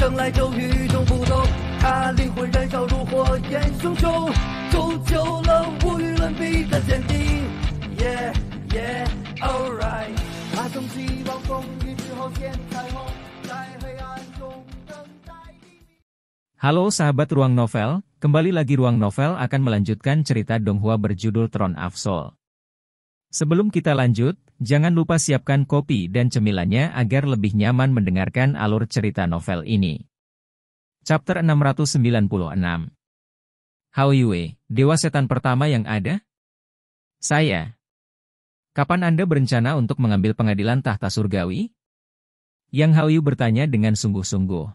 生来就与众不同，他灵魂燃烧如火焰熊熊，铸就了无与伦比的坚定。Yeah yeah alright， 他从希望风雨之后见彩虹，在黑暗中等待黎明。 Halo sahabat Ruang Novel, kembali lagi Ruang Novel akan melanjutkan cerita Donghua berjudul Throne of Soul. Sebelum kita lanjut, jangan lupa siapkan kopi dan cemilannya agar lebih nyaman mendengarkan alur cerita novel ini. Chapter 696. Hao Yue, Dewa Setan pertama yang ada? Saya. Kapan Anda berencana untuk mengambil pengadilan tahta surgawi? Yang Hao Yu bertanya dengan sungguh-sungguh.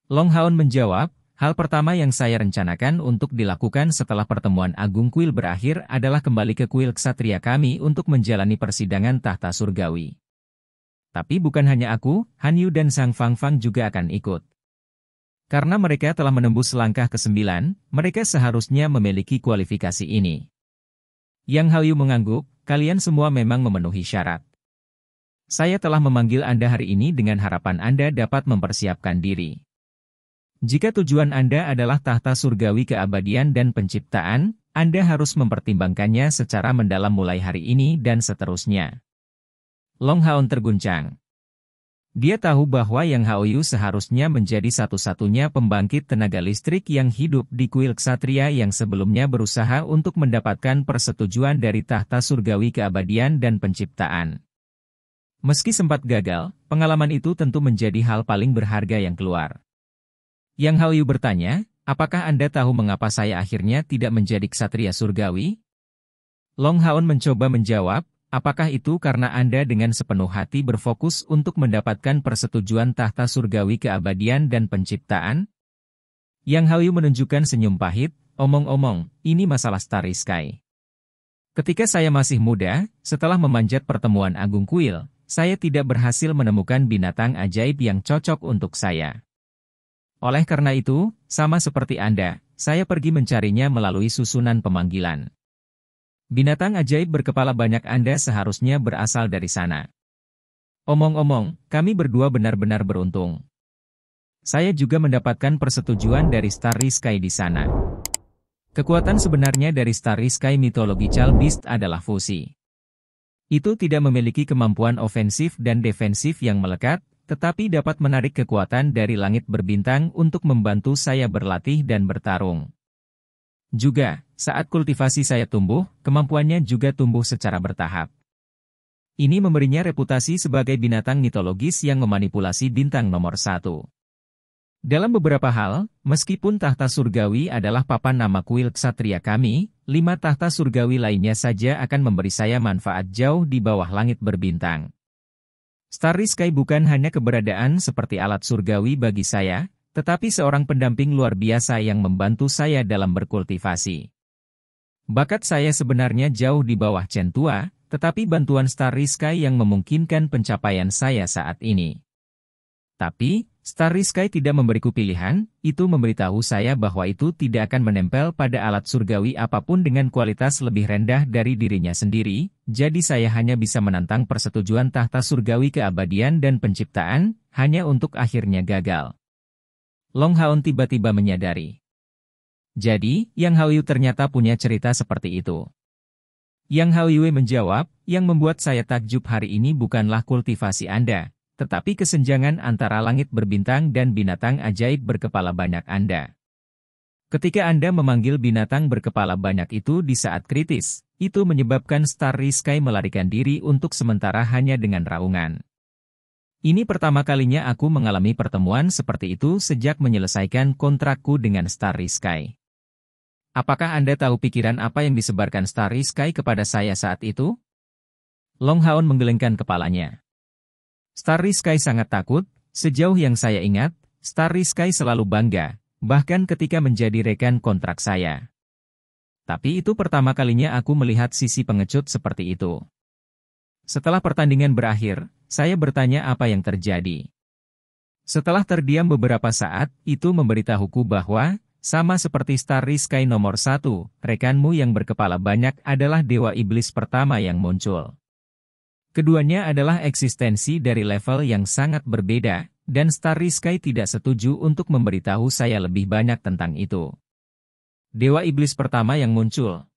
Long Haon menjawab, hal pertama yang saya rencanakan untuk dilakukan setelah pertemuan Agung Kuil berakhir adalah kembali ke kuil ksatria kami untuk menjalani persidangan tahta surgawi. Tapi bukan hanya aku, Han Yu dan Sang Fang Fang juga akan ikut. Karena mereka telah menembus langkah ke-9, mereka seharusnya memiliki kualifikasi ini. Yang Hao Yu mengangguk, kalian semua memang memenuhi syarat. Saya telah memanggil Anda hari ini dengan harapan Anda dapat mempersiapkan diri. Jika tujuan Anda adalah tahta surgawi keabadian dan penciptaan, Anda harus mempertimbangkannya secara mendalam mulai hari ini dan seterusnya. Long Haon terguncang. Dia tahu bahwa Yang Hao Yu seharusnya menjadi satu-satunya pembangkit tenaga listrik yang hidup di kuil ksatria yang sebelumnya berusaha untuk mendapatkan persetujuan dari tahta surgawi keabadian dan penciptaan. Meski sempat gagal, pengalaman itu tentu menjadi hal paling berharga yang keluar. Yang Hao Yu bertanya, apakah Anda tahu mengapa saya akhirnya tidak menjadi ksatria surgawi? Long Haon mencoba menjawab, apakah itu karena Anda dengan sepenuh hati berfokus untuk mendapatkan persetujuan tahta surgawi keabadian dan penciptaan? Yang Hao Yu menunjukkan senyum pahit, omong-omong, ini masalah Starry Sky. Ketika saya masih muda, setelah memanjat pertemuan Agung Kuil, saya tidak berhasil menemukan binatang ajaib yang cocok untuk saya. Oleh karena itu, sama seperti Anda, saya pergi mencarinya melalui susunan pemanggilan. Binatang ajaib berkepala banyak Anda seharusnya berasal dari sana. Omong-omong, kami berdua benar-benar beruntung. Saya juga mendapatkan persetujuan dari Starry Sky di sana. Kekuatan sebenarnya dari Starry Sky Mythological Beast adalah fusi. Itu tidak memiliki kemampuan ofensif dan defensif yang melekat, tetapi dapat menarik kekuatan dari langit berbintang untuk membantu saya berlatih dan bertarung. Juga, saat kultivasi saya tumbuh, kemampuannya juga tumbuh secara bertahap. Ini memberinya reputasi sebagai binatang mitologis yang memanipulasi bintang nomor 1. Dalam beberapa hal, meskipun tahta surgawi adalah papan nama kuil ksatria kami, 5 tahta surgawi lainnya saja akan memberi saya manfaat jauh di bawah langit berbintang. Starry Sky bukan hanya keberadaan seperti alat surgawi bagi saya, tetapi seorang pendamping luar biasa yang membantu saya dalam berkultivasi. Bakat saya sebenarnya jauh di bawah Chen Tua, tetapi bantuan Starry Sky yang memungkinkan pencapaian saya saat ini. Tapi, Starry Sky tidak memberiku pilihan, itu memberitahu saya bahwa itu tidak akan menempel pada alat surgawi apapun dengan kualitas lebih rendah dari dirinya sendiri, jadi saya hanya bisa menantang persetujuan tahta surgawi keabadian dan penciptaan, hanya untuk akhirnya gagal. Long Haon tiba-tiba menyadari. Jadi, Yang Hao Yu ternyata punya cerita seperti itu. Yang Hao Yue menjawab, yang membuat saya takjub hari ini bukanlah kultivasi Anda, tetapi kesenjangan antara langit berbintang dan binatang ajaib berkepala banyak Anda. Ketika Anda memanggil binatang berkepala banyak itu di saat kritis, itu menyebabkan Starry Sky melarikan diri untuk sementara hanya dengan raungan. Ini pertama kalinya aku mengalami pertemuan seperti itu sejak menyelesaikan kontrakku dengan Starry Sky. Apakah Anda tahu pikiran apa yang disebarkan Starry Sky kepada saya saat itu? Long Haon menggelengkan kepalanya. Starry Sky sangat takut, sejauh yang saya ingat, Starry Sky selalu bangga, bahkan ketika menjadi rekan kontrak saya. Tapi itu pertama kalinya aku melihat sisi pengecut seperti itu. Setelah pertandingan berakhir, saya bertanya apa yang terjadi. Setelah terdiam beberapa saat, itu memberitahuku bahwa, sama seperti Starry Sky nomor 1, rekanmu yang berkepala banyak adalah dewa iblis pertama yang muncul. Keduanya adalah eksistensi dari level yang sangat berbeda, dan Starry Sky tidak setuju untuk memberitahu saya lebih banyak tentang itu. Dewa Iblis pertama yang muncul.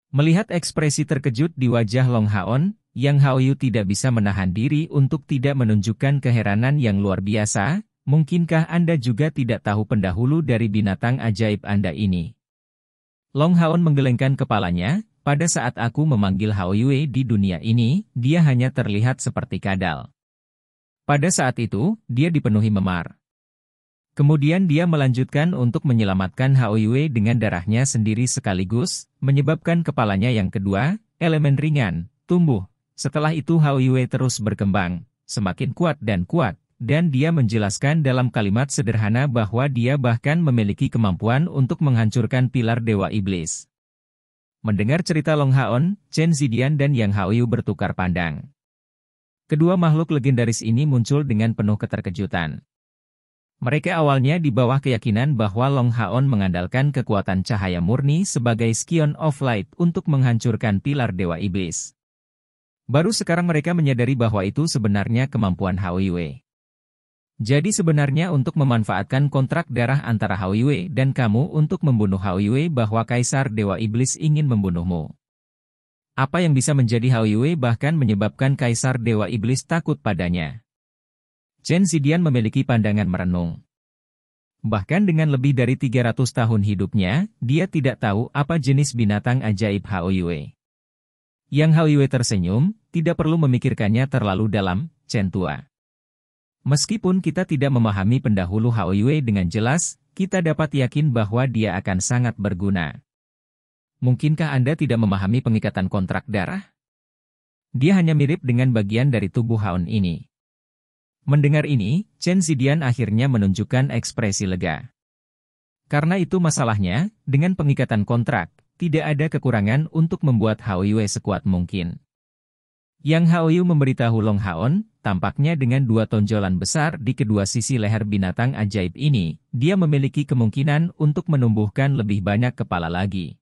Melihat ekspresi terkejut di wajah Long Haon, Yang Haoyu tidak bisa menahan diri untuk tidak menunjukkan keheranan yang luar biasa. Mungkinkah Anda juga tidak tahu pendahulu dari binatang ajaib Anda ini? Long Haon menggelengkan kepalanya. Pada saat aku memanggil Hao Yue di dunia ini, dia hanya terlihat seperti kadal. Pada saat itu, dia dipenuhi memar. Kemudian dia melanjutkan untuk menyelamatkan Hao Yue dengan darahnya sendiri sekaligus, menyebabkan kepalanya yang kedua, elemen ringan, tumbuh. Setelah itu Hao Yue terus berkembang, semakin kuat, dan dia menjelaskan dalam kalimat sederhana bahwa dia bahkan memiliki kemampuan untuk menghancurkan pilar Dewa Iblis. Mendengar cerita Long Haon, Chen Zidian dan Yang Haoyu bertukar pandang. Kedua makhluk legendaris ini muncul dengan penuh keterkejutan. Mereka awalnya di bawah keyakinan bahwa Long Haon mengandalkan kekuatan cahaya murni sebagai Scion of Light untuk menghancurkan pilar Dewa Iblis. Baru sekarang mereka menyadari bahwa itu sebenarnya kemampuan Hao Yue. Jadi sebenarnya untuk memanfaatkan kontrak darah antara Hao Yue dan kamu untuk membunuh Hao Yue bahwa Kaisar Dewa Iblis ingin membunuhmu. Apa yang bisa menjadi Hao Yue bahkan menyebabkan Kaisar Dewa Iblis takut padanya? Chen Zidian memiliki pandangan merenung. Bahkan dengan lebih dari 300 tahun hidupnya, dia tidak tahu apa jenis binatang ajaib Hao Yue. Yang Hao Yue tersenyum, tidak perlu memikirkannya terlalu dalam, Chen Tua. Meskipun kita tidak memahami pendahulu Hao Yue dengan jelas, kita dapat yakin bahwa dia akan sangat berguna. Mungkinkah Anda tidak memahami pengikatan kontrak darah? Dia hanya mirip dengan bagian dari tubuh Haon ini. Mendengar ini, Chen Zidian akhirnya menunjukkan ekspresi lega. Karena itu masalahnya, dengan pengikatan kontrak, tidak ada kekurangan untuk membuat Hao Yue sekuat mungkin. Yang Haoyu memberitahu Long Haon, tampaknya dengan dua tonjolan besar di kedua sisi leher binatang ajaib ini, dia memiliki kemungkinan untuk menumbuhkan lebih banyak kepala lagi.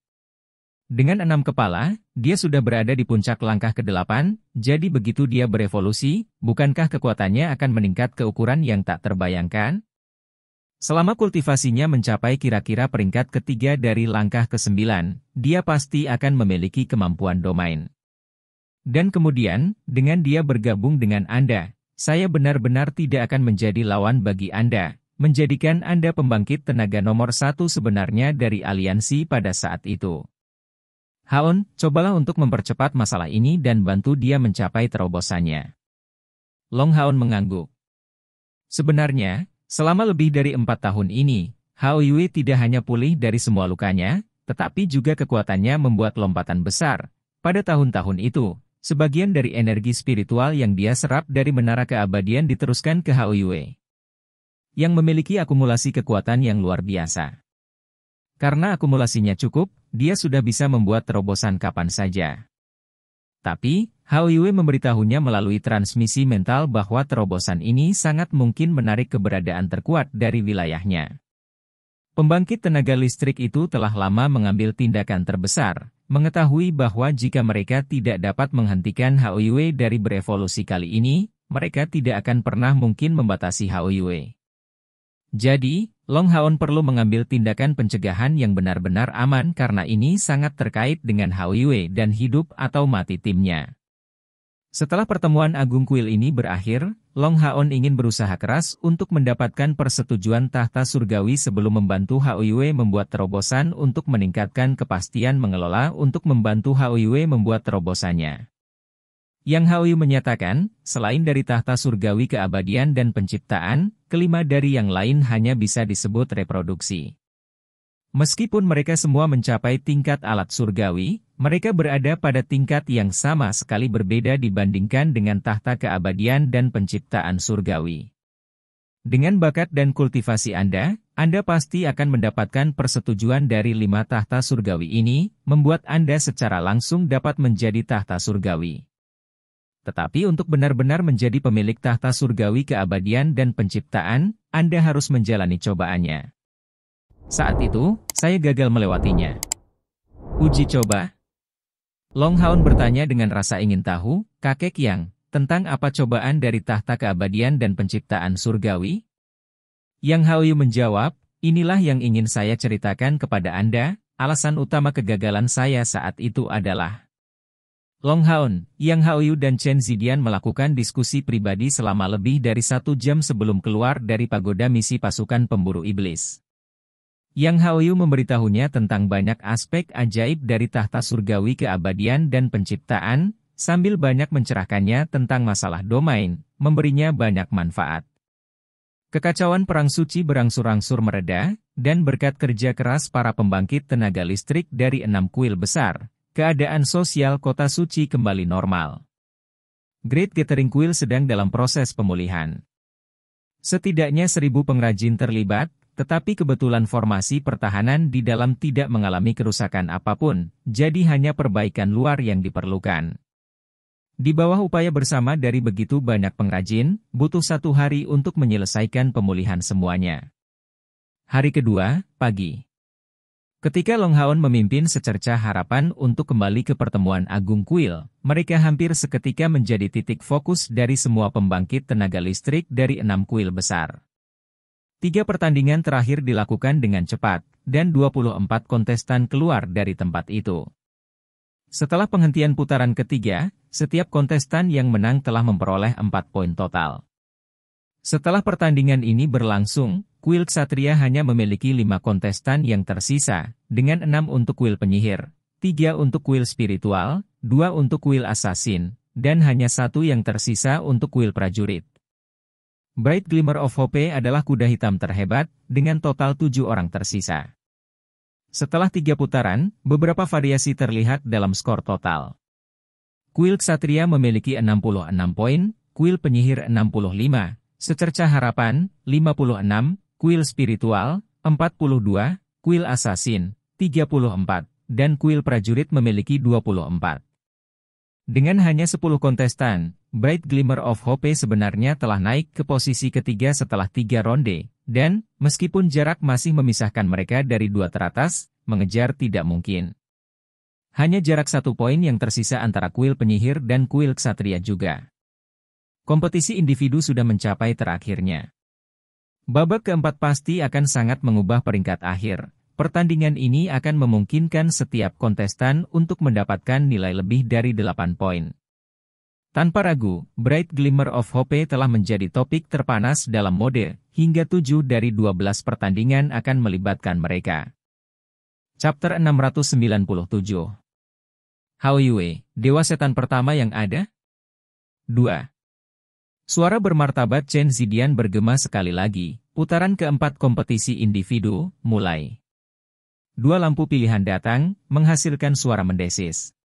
Dengan 6 kepala, dia sudah berada di puncak langkah ke-8, jadi begitu dia berevolusi, bukankah kekuatannya akan meningkat ke ukuran yang tak terbayangkan? Selama kultivasinya mencapai kira-kira peringkat ketiga dari langkah ke-9, dia pasti akan memiliki kemampuan domain. Dan kemudian, dengan dia bergabung dengan Anda, saya benar-benar tidak akan menjadi lawan bagi Anda, menjadikan Anda pembangkit tenaga nomor 1 sebenarnya dari aliansi pada saat itu. Haon, cobalah untuk mempercepat masalah ini dan bantu dia mencapai terobosannya. Long Haon mengangguk. Sebenarnya, selama lebih dari 4 tahun ini, Hao Yue tidak hanya pulih dari semua lukanya, tetapi juga kekuatannya membuat lompatan besar. Pada tahun-tahun itu, sebagian dari energi spiritual yang dia serap dari menara keabadian diteruskan ke Hao Yue, yang memiliki akumulasi kekuatan yang luar biasa. Karena akumulasinya cukup, dia sudah bisa membuat terobosan kapan saja. Tapi, Hao Yue memberitahunya melalui transmisi mental bahwa terobosan ini sangat mungkin menarik keberadaan terkuat dari wilayahnya. Pembangkit tenaga listrik itu telah lama mengambil tindakan terbesar, mengetahui bahwa jika mereka tidak dapat menghentikan Hao Yue dari berevolusi kali ini, mereka tidak akan pernah mungkin membatasi Hao Yue. Jadi, Long Haon perlu mengambil tindakan pencegahan yang benar-benar aman karena ini sangat terkait dengan Hao Yue dan hidup atau mati timnya. Setelah pertemuan Agung Kuil ini berakhir, Long Haon ingin berusaha keras untuk mendapatkan persetujuan tahta surgawi sebelum membantu Hao Yue membuat terobosan untuk meningkatkan kepastian mengelola untuk membantu Hao Yue membuat terobosannya. Yang Hao Yue menyatakan, selain dari tahta surgawi keabadian dan penciptaan, kelima dari yang lain hanya bisa disebut reproduksi. Meskipun mereka semua mencapai tingkat alat surgawi, mereka berada pada tingkat yang sama sekali berbeda dibandingkan dengan tahta keabadian dan penciptaan surgawi. Dengan bakat dan kultivasi Anda pasti akan mendapatkan persetujuan dari 5 tahta surgawi ini, membuat Anda secara langsung dapat menjadi tahta surgawi. Tetapi untuk benar-benar menjadi pemilik tahta surgawi keabadian dan penciptaan, Anda harus menjalani cobaannya. Saat itu, saya gagal melewatinya. Uji coba? Long Haon bertanya dengan rasa ingin tahu, kakek Yang, tentang apa cobaan dari tahta keabadian dan penciptaan surgawi? Yang Haoyu menjawab, inilah yang ingin saya ceritakan kepada Anda, alasan utama kegagalan saya saat itu adalah Long Haon, Yang Haoyu dan Chen Zidian melakukan diskusi pribadi selama lebih dari 1 jam sebelum keluar dari pagoda misi pasukan pemburu iblis. Yang Haoyu memberitahunya tentang banyak aspek ajaib dari tahta surgawi keabadian dan penciptaan, sambil banyak mencerahkannya tentang masalah domain, memberinya banyak manfaat. Kekacauan perang suci berangsur-angsur mereda, dan berkat kerja keras para pembangkit tenaga listrik dari 6 kuil besar, keadaan sosial kota suci kembali normal. Great Gathering Kuil sedang dalam proses pemulihan. Setidaknya 1.000 pengrajin terlibat, tetapi kebetulan formasi pertahanan di dalam tidak mengalami kerusakan apapun, jadi hanya perbaikan luar yang diperlukan. Di bawah upaya bersama dari begitu banyak pengrajin, butuh 1 hari untuk menyelesaikan pemulihan semuanya. Hari kedua, pagi. Ketika Long Haon memimpin secercah harapan untuk kembali ke pertemuan Agung Kuil, mereka hampir seketika menjadi titik fokus dari semua pembangkit tenaga listrik dari 6 kuil besar. 3 pertandingan terakhir dilakukan dengan cepat, dan 24 kontestan keluar dari tempat itu. Setelah penghentian putaran ketiga, setiap kontestan yang menang telah memperoleh 4 poin total. Setelah pertandingan ini berlangsung, kuil Ksatria hanya memiliki 5 kontestan yang tersisa, dengan 6 untuk kuil penyihir, 3 untuk kuil spiritual, 2 untuk kuil assassin, dan hanya 1 yang tersisa untuk kuil prajurit. Bright Glimmer of Hope adalah kuda hitam terhebat, dengan total 7 orang tersisa. Setelah 3 putaran, beberapa variasi terlihat dalam skor total. Kuil Ksatria memiliki 66 poin, kuil penyihir 65, secercah harapan, 56, kuil spiritual, 42, kuil assassin, 34, dan kuil prajurit memiliki 24. Dengan hanya 10 kontestan, Bright Glimmer of Hope sebenarnya telah naik ke posisi ketiga setelah 3 ronde, dan, meskipun jarak masih memisahkan mereka dari 2 teratas, mengejar tidak mungkin. Hanya jarak 1 poin yang tersisa antara kuil penyihir dan kuil Ksatria juga. Kompetisi individu sudah mencapai terakhirnya. Babak keempat pasti akan sangat mengubah peringkat akhir. Pertandingan ini akan memungkinkan setiap kontestan untuk mendapatkan nilai lebih dari 8 poin. Tanpa ragu, Bright Glimmer of Hope telah menjadi topik terpanas dalam mode, hingga 7 dari 12 pertandingan akan melibatkan mereka. Chapter 697. Haoyue, Dewa Setan pertama yang ada? 2. Suara bermartabat Chen Zidian bergema sekali lagi, putaran keempat kompetisi individu, mulai. 2 lampu pilihan datang, menghasilkan suara mendesis.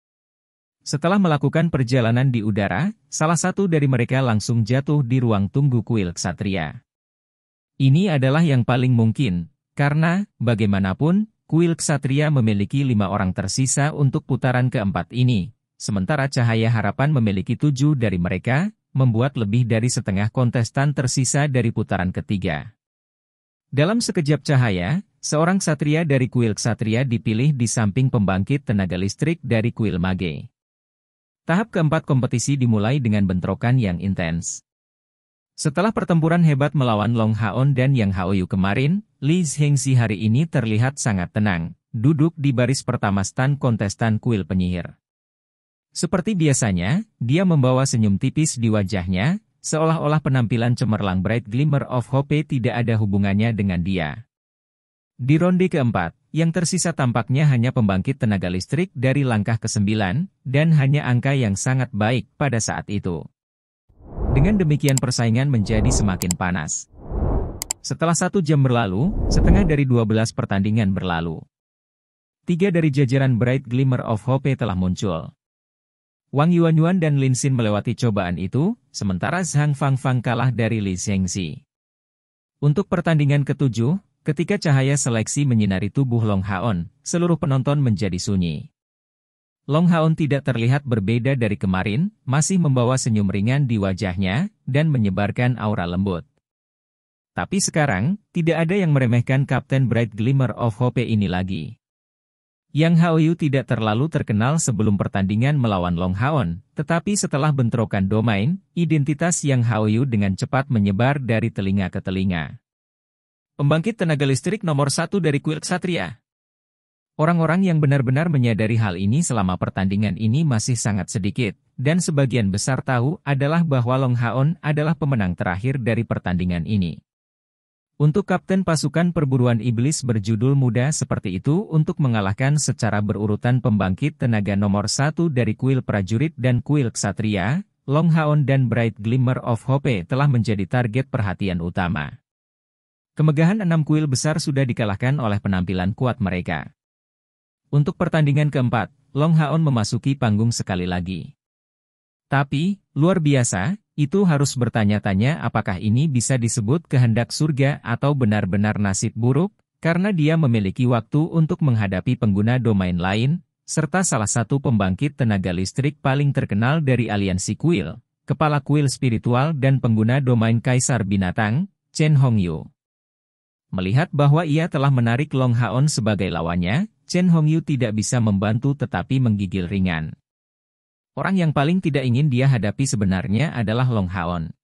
Setelah melakukan perjalanan di udara, salah satu dari mereka langsung jatuh di ruang tunggu kuil Ksatria. Ini adalah yang paling mungkin, karena, bagaimanapun, kuil Ksatria memiliki 5 orang tersisa untuk putaran keempat ini, sementara Cahaya Harapan memiliki 7 dari mereka, membuat lebih dari setengah kontestan tersisa dari putaran ketiga. Dalam sekejap cahaya, seorang ksatria dari kuil Ksatria dipilih di samping pembangkit tenaga listrik dari kuil Mage. Tahap keempat kompetisi dimulai dengan bentrokan yang intens. Setelah pertempuran hebat melawan Long Haon dan Yang Haoyu kemarin, Li Zhengxi hari ini terlihat sangat tenang, duduk di baris pertama stan kontestan kuil penyihir. Seperti biasanya, dia membawa senyum tipis di wajahnya, seolah-olah penampilan cemerlang Bright Glimmer of Hope tidak ada hubungannya dengan dia. Di ronde keempat, yang tersisa tampaknya hanya pembangkit tenaga listrik dari langkah ke-9, dan hanya angka yang sangat baik pada saat itu. Dengan demikian persaingan menjadi semakin panas. Setelah 1 jam berlalu, setengah dari 12 pertandingan berlalu. 3 dari jajaran Bright Glimmer of Hope telah muncul. Wang Yuanyuan dan Lin Xin melewati cobaan itu, sementara Zhang Fangfang kalah dari Li Zhengxi. Untuk pertandingan ke-7, ketika cahaya seleksi menyinari tubuh Long Haon, seluruh penonton menjadi sunyi. Long Haon tidak terlihat berbeda dari kemarin, masih membawa senyum ringan di wajahnya, dan menyebarkan aura lembut. Tapi sekarang, tidak ada yang meremehkan Kapten Bright Glimmer of Hope ini lagi. Yang Haoyu tidak terlalu terkenal sebelum pertandingan melawan Long Haon, tetapi setelah bentrokan domain, identitas Yang Haoyu dengan cepat menyebar dari telinga ke telinga. Pembangkit tenaga listrik nomor 1 dari kuil Ksatria. Orang-orang yang benar-benar menyadari hal ini selama pertandingan ini masih sangat sedikit, dan sebagian besar tahu adalah bahwa Long Haon adalah pemenang terakhir dari pertandingan ini. Untuk kapten pasukan perburuan iblis berjudul muda seperti itu untuk mengalahkan secara berurutan pembangkit tenaga nomor 1 dari kuil prajurit dan kuil Ksatria, Long Haon dan Bright Glimmer of Hope telah menjadi target perhatian utama. Kemegahan 6 kuil besar sudah dikalahkan oleh penampilan kuat mereka. Untuk pertandingan keempat, Long Haon memasuki panggung sekali lagi. Tapi, luar biasa, itu harus bertanya-tanya apakah ini bisa disebut kehendak surga atau benar-benar nasib buruk, karena dia memiliki waktu untuk menghadapi pengguna domain lain, serta salah satu pembangkit tenaga listrik paling terkenal dari aliansi kuil, kepala kuil spiritual dan pengguna domain Kaisar Binatang, Chen Hongyu. Melihat bahwa ia telah menarik Long Haon sebagai lawannya, Chen Hongyu tidak bisa membantu tetapi menggigil ringan. Orang yang paling tidak ingin dia hadapi sebenarnya adalah Long Haon.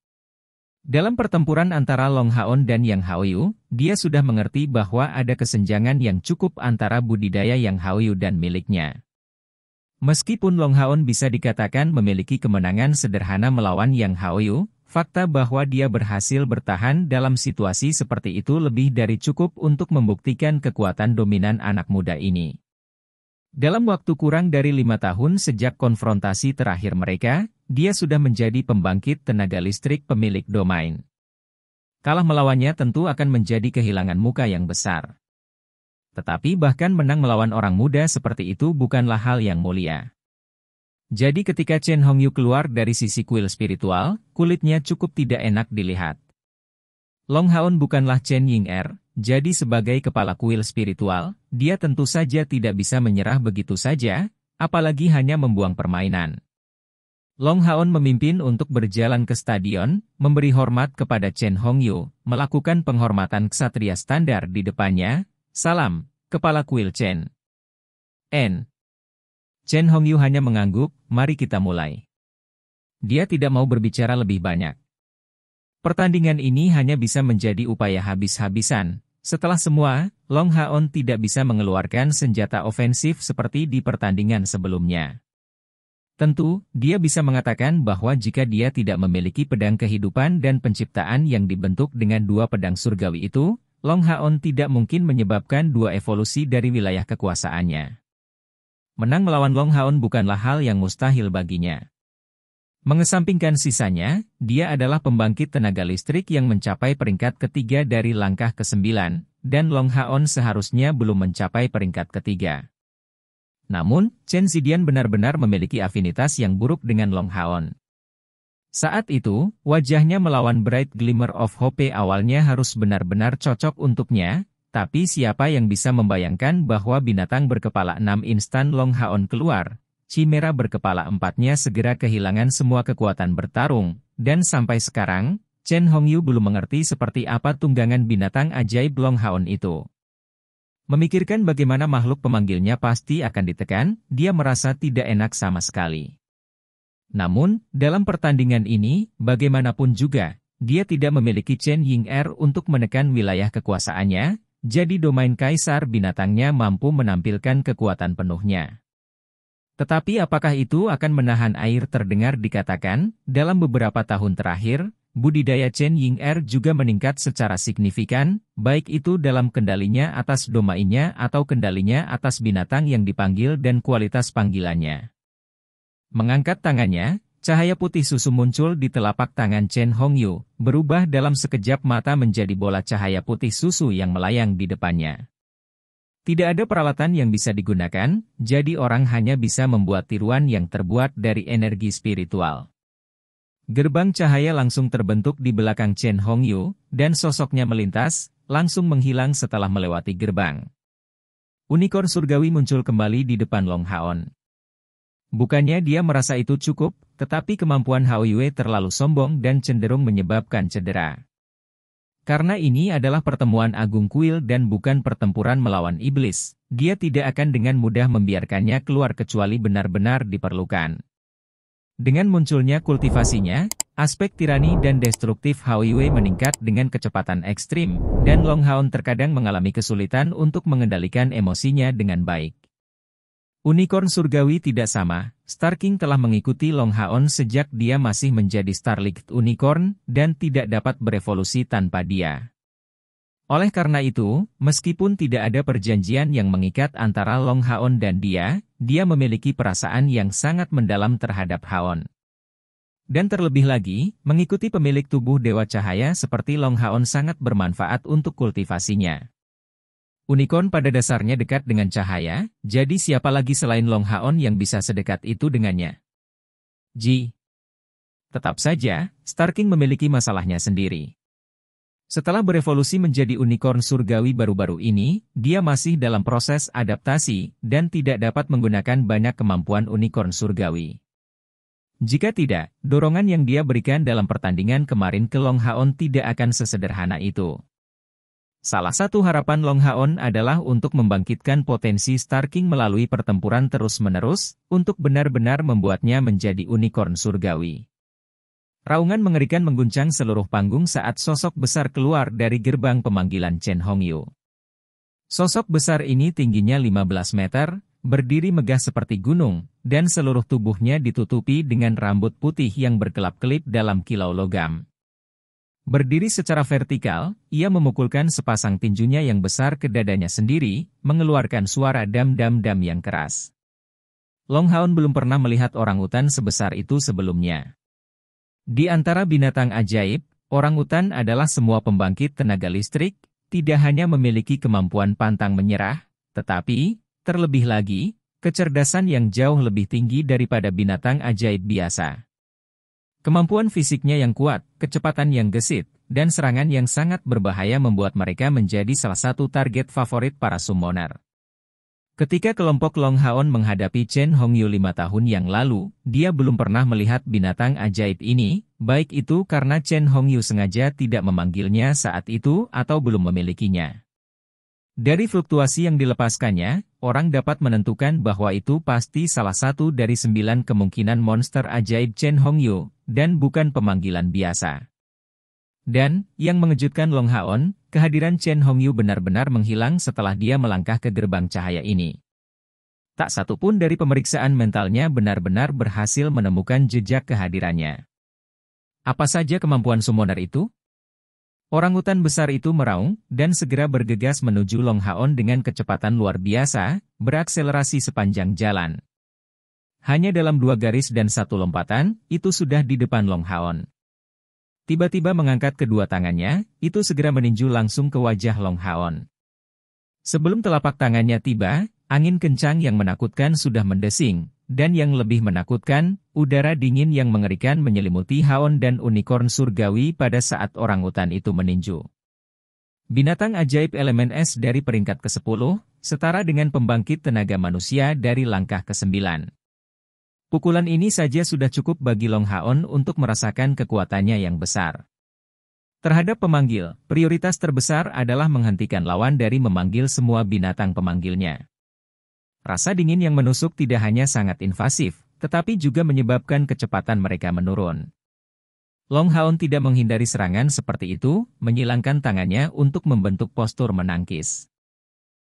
Dalam pertempuran antara Long Haon dan Yang Haoyu, dia sudah mengerti bahwa ada kesenjangan yang cukup antara budidaya Yang Haoyu dan miliknya. Meskipun Long Haon bisa dikatakan memiliki kemenangan sederhana melawan Yang Haoyu, fakta bahwa dia berhasil bertahan dalam situasi seperti itu lebih dari cukup untuk membuktikan kekuatan dominan anak muda ini. Dalam waktu kurang dari 5 tahun sejak konfrontasi terakhir mereka, dia sudah menjadi pembangkit tenaga listrik pemilik domain. Kalah melawannya tentu akan menjadi kehilangan muka yang besar. Tetapi bahkan menang melawan orang muda seperti itu bukanlah hal yang mulia. Jadi ketika Chen Hongyu keluar dari sisi kuil spiritual, kulitnya cukup tidak enak dilihat. Long Haon bukanlah Chen Ying-er, jadi sebagai kepala kuil spiritual, dia tentu saja tidak bisa menyerah begitu saja, apalagi hanya membuang permainan. Long Haon memimpin untuk berjalan ke stadion, memberi hormat kepada Chen Hongyu, melakukan penghormatan ksatria standar di depannya. Salam, kepala kuil Chen. Chen Hongyu hanya mengangguk, mari kita mulai. Dia tidak mau berbicara lebih banyak. Pertandingan ini hanya bisa menjadi upaya habis-habisan. Setelah semua, Long Haon tidak bisa mengeluarkan senjata ofensif seperti di pertandingan sebelumnya. Tentu, dia bisa mengatakan bahwa jika dia tidak memiliki pedang kehidupan dan penciptaan yang dibentuk dengan 2 pedang surgawi itu, Long Haon tidak mungkin menyebabkan 2 evolusi dari wilayah kekuasaannya. Menang melawan Long Haon bukanlah hal yang mustahil baginya. Mengesampingkan sisanya, dia adalah pembangkit tenaga listrik yang mencapai peringkat ketiga dari langkah ke-9, dan Long Haon seharusnya belum mencapai peringkat ketiga. Namun, Chen Zidian benar-benar memiliki afinitas yang buruk dengan Long Haon. Saat itu, wajahnya melawan Bright Glimmer of Hope awalnya harus benar-benar cocok untuknya, tapi siapa yang bisa membayangkan bahwa binatang berkepala 6 instan Long Haon keluar, Chimera berkepala 4-nya segera kehilangan semua kekuatan bertarung, dan sampai sekarang, Chen Hongyu belum mengerti seperti apa tunggangan binatang ajaib Long Haon itu. Memikirkan bagaimana makhluk pemanggilnya pasti akan ditekan, dia merasa tidak enak sama sekali. Namun, dalam pertandingan ini, bagaimanapun juga, dia tidak memiliki Chen Ying-er untuk menekan wilayah kekuasaannya, jadi domain Kaisar Binatangnya mampu menampilkan kekuatan penuhnya. Tetapi apakah itu akan menahan air terdengar dikatakan, dalam beberapa tahun terakhir, budidaya Chen Ying-er juga meningkat secara signifikan, baik itu dalam kendalinya atas domainnya atau kendalinya atas binatang yang dipanggil dan kualitas panggilannya. Mengangkat tangannya, cahaya putih susu muncul di telapak tangan Chen Hongyu, berubah dalam sekejap mata menjadi bola cahaya putih susu yang melayang di depannya. Tidak ada peralatan yang bisa digunakan, jadi orang hanya bisa membuat tiruan yang terbuat dari energi spiritual. Gerbang cahaya langsung terbentuk di belakang Chen Hongyu, dan sosoknya melintas, langsung menghilang setelah melewati gerbang. Unicorn surgawi muncul kembali di depan Long Haon. Bukannya dia merasa itu cukup, tetapi kemampuan Hao Yue terlalu sombong dan cenderung menyebabkan cedera. Karena ini adalah pertemuan Agung Kuil dan bukan pertempuran melawan iblis, dia tidak akan dengan mudah membiarkannya keluar kecuali benar-benar diperlukan. Dengan munculnya kultivasinya, aspek tirani dan destruktif Haoyue meningkat dengan kecepatan ekstrim, dan Long Haon terkadang mengalami kesulitan untuk mengendalikan emosinya dengan baik. Unicorn surgawi tidak sama, Star King telah mengikuti Long Haon sejak dia masih menjadi Starlight Unicorn, dan tidak dapat berevolusi tanpa dia. Oleh karena itu, meskipun tidak ada perjanjian yang mengikat antara Long Haon dan dia memiliki perasaan yang sangat mendalam terhadap Haon. Dan terlebih lagi, mengikuti pemilik tubuh Dewa Cahaya seperti Long Haon sangat bermanfaat untuk kultivasinya. Unicorn pada dasarnya dekat dengan cahaya, jadi siapa lagi selain Long Haon yang bisa sedekat itu dengannya? Tetap saja, Star King memiliki masalahnya sendiri. Setelah berevolusi menjadi unicorn surgawi baru-baru ini, dia masih dalam proses adaptasi, dan tidak dapat menggunakan banyak kemampuan unicorn surgawi. Jika tidak, dorongan yang dia berikan dalam pertandingan kemarin ke Long Haon tidak akan sesederhana itu. Salah satu harapan Long Haon adalah untuk membangkitkan potensi Star King melalui pertempuran terus-menerus, untuk benar-benar membuatnya menjadi unicorn surgawi. Raungan mengerikan mengguncang seluruh panggung saat sosok besar keluar dari gerbang pemanggilan Chen Hongyu. Sosok besar ini tingginya 15 meter, berdiri megah seperti gunung, dan seluruh tubuhnya ditutupi dengan rambut putih yang berkelap-kelip dalam kilau logam. Berdiri secara vertikal, ia memukulkan sepasang tinjunya yang besar ke dadanya sendiri, mengeluarkan suara dam-dam-dam yang keras. Long Haon belum pernah melihat orangutan sebesar itu sebelumnya. Di antara binatang ajaib, orangutan adalah semua pembangkit tenaga listrik, tidak hanya memiliki kemampuan pantang menyerah, tetapi, terlebih lagi, kecerdasan yang jauh lebih tinggi daripada binatang ajaib biasa. Kemampuan fisiknya yang kuat, kecepatan yang gesit, dan serangan yang sangat berbahaya membuat mereka menjadi salah satu target favorit para summoner. Ketika kelompok Long Haon menghadapi Chen Hongyu 5 tahun yang lalu, dia belum pernah melihat binatang ajaib ini, baik itu karena Chen Hongyu sengaja tidak memanggilnya saat itu atau belum memilikinya. Dari fluktuasi yang dilepaskannya, orang dapat menentukan bahwa itu pasti salah satu dari 9 kemungkinan monster ajaib Chen Hongyu, dan bukan pemanggilan biasa. Dan, yang mengejutkan Long Haon, kehadiran Chen Hongyu benar-benar menghilang setelah dia melangkah ke gerbang cahaya ini. Tak satu pun dari pemeriksaan mentalnya benar-benar berhasil menemukan jejak kehadirannya. Apa saja kemampuan summoner itu? Orangutan besar itu meraung, dan segera bergegas menuju Long Haon dengan kecepatan luar biasa, berakselerasi sepanjang jalan. Hanya dalam 2 garis dan 1 lompatan, itu sudah di depan Long Haon. Tiba-tiba mengangkat kedua tangannya, itu segera meninju langsung ke wajah Long Haon. Sebelum telapak tangannya tiba, angin kencang yang menakutkan sudah mendesing, dan yang lebih menakutkan, udara dingin yang mengerikan menyelimuti Haon dan unicorn surgawi pada saat orangutan itu meninju. Binatang ajaib elemen es dari peringkat ke-10, setara dengan pembangkit tenaga manusia dari langkah ke-9. Pukulan ini saja sudah cukup bagi Long Haon untuk merasakan kekuatannya yang besar. Terhadap pemanggil, prioritas terbesar adalah menghentikan lawan dari memanggil semua binatang pemanggilnya. Rasa dingin yang menusuk tidak hanya sangat invasif, tetapi juga menyebabkan kecepatan mereka menurun. Long Haon tidak menghindari serangan seperti itu, menyilangkan tangannya untuk membentuk postur menangkis.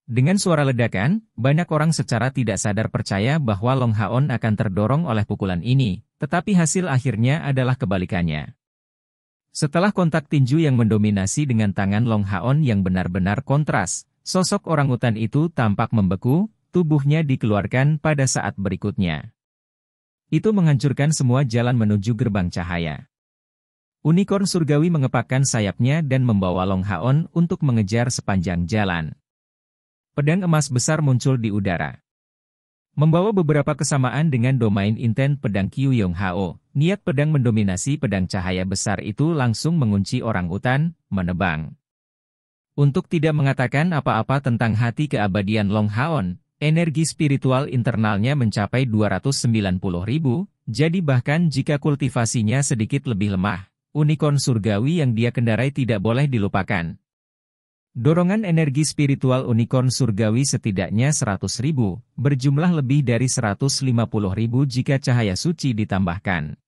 Dengan suara ledakan, banyak orang secara tidak sadar percaya bahwa Long Haon akan terdorong oleh pukulan ini, tetapi hasil akhirnya adalah kebalikannya. Setelah kontak tinju yang mendominasi dengan tangan Long Haon yang benar-benar kontras, sosok orangutan itu tampak membeku, tubuhnya dikeluarkan pada saat berikutnya. Itu menghancurkan semua jalan menuju gerbang cahaya. Unicorn surgawi mengepakkan sayapnya dan membawa Long Haon untuk mengejar sepanjang jalan. Pedang emas besar muncul di udara. Membawa beberapa kesamaan dengan domain intent pedang Qiu Yong Hao, niat pedang mendominasi pedang cahaya besar itu langsung mengunci orangutan, menebang. Untuk tidak mengatakan apa-apa tentang hati keabadian Long Haon, energi spiritual internalnya mencapai 290.000, jadi bahkan jika kultivasinya sedikit lebih lemah, unicorn surgawi yang dia kendarai tidak boleh dilupakan. Dorongan energi spiritual unicorn surgawi setidaknya 100.000, berjumlah lebih dari 150.000 jika cahaya suci ditambahkan.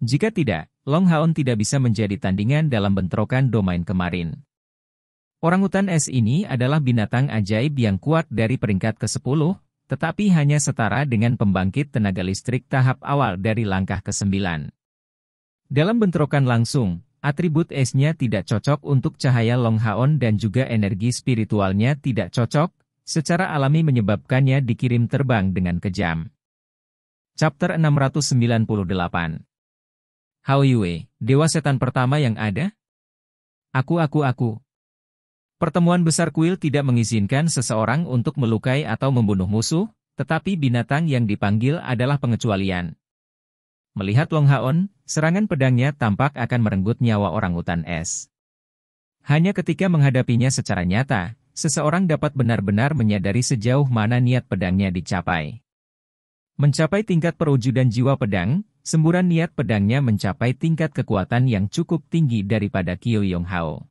Jika tidak, Long Haon tidak bisa menjadi tandingan dalam bentrokan domain kemarin. Orangutan es ini adalah binatang ajaib yang kuat dari peringkat ke-10, tetapi hanya setara dengan pembangkit tenaga listrik tahap awal dari langkah ke-9. Dalam bentrokan langsung, atribut esnya tidak cocok untuk cahaya Long Haon dan juga energi spiritualnya tidak cocok, secara alami menyebabkannya dikirim terbang dengan kejam. Chapter 698. Hao Yue, dewa setan pertama yang ada? Aku. Pertemuan besar kuil tidak mengizinkan seseorang untuk melukai atau membunuh musuh, tetapi binatang yang dipanggil adalah pengecualian. Melihat Long Haon, serangan pedangnya tampak akan merenggut nyawa orangutan es. Hanya ketika menghadapinya secara nyata, seseorang dapat benar-benar menyadari sejauh mana niat pedangnya dicapai. Mencapai tingkat perwujudan jiwa pedang, semburan niat pedangnya mencapai tingkat kekuatan yang cukup tinggi daripada Qiu Yong Hao.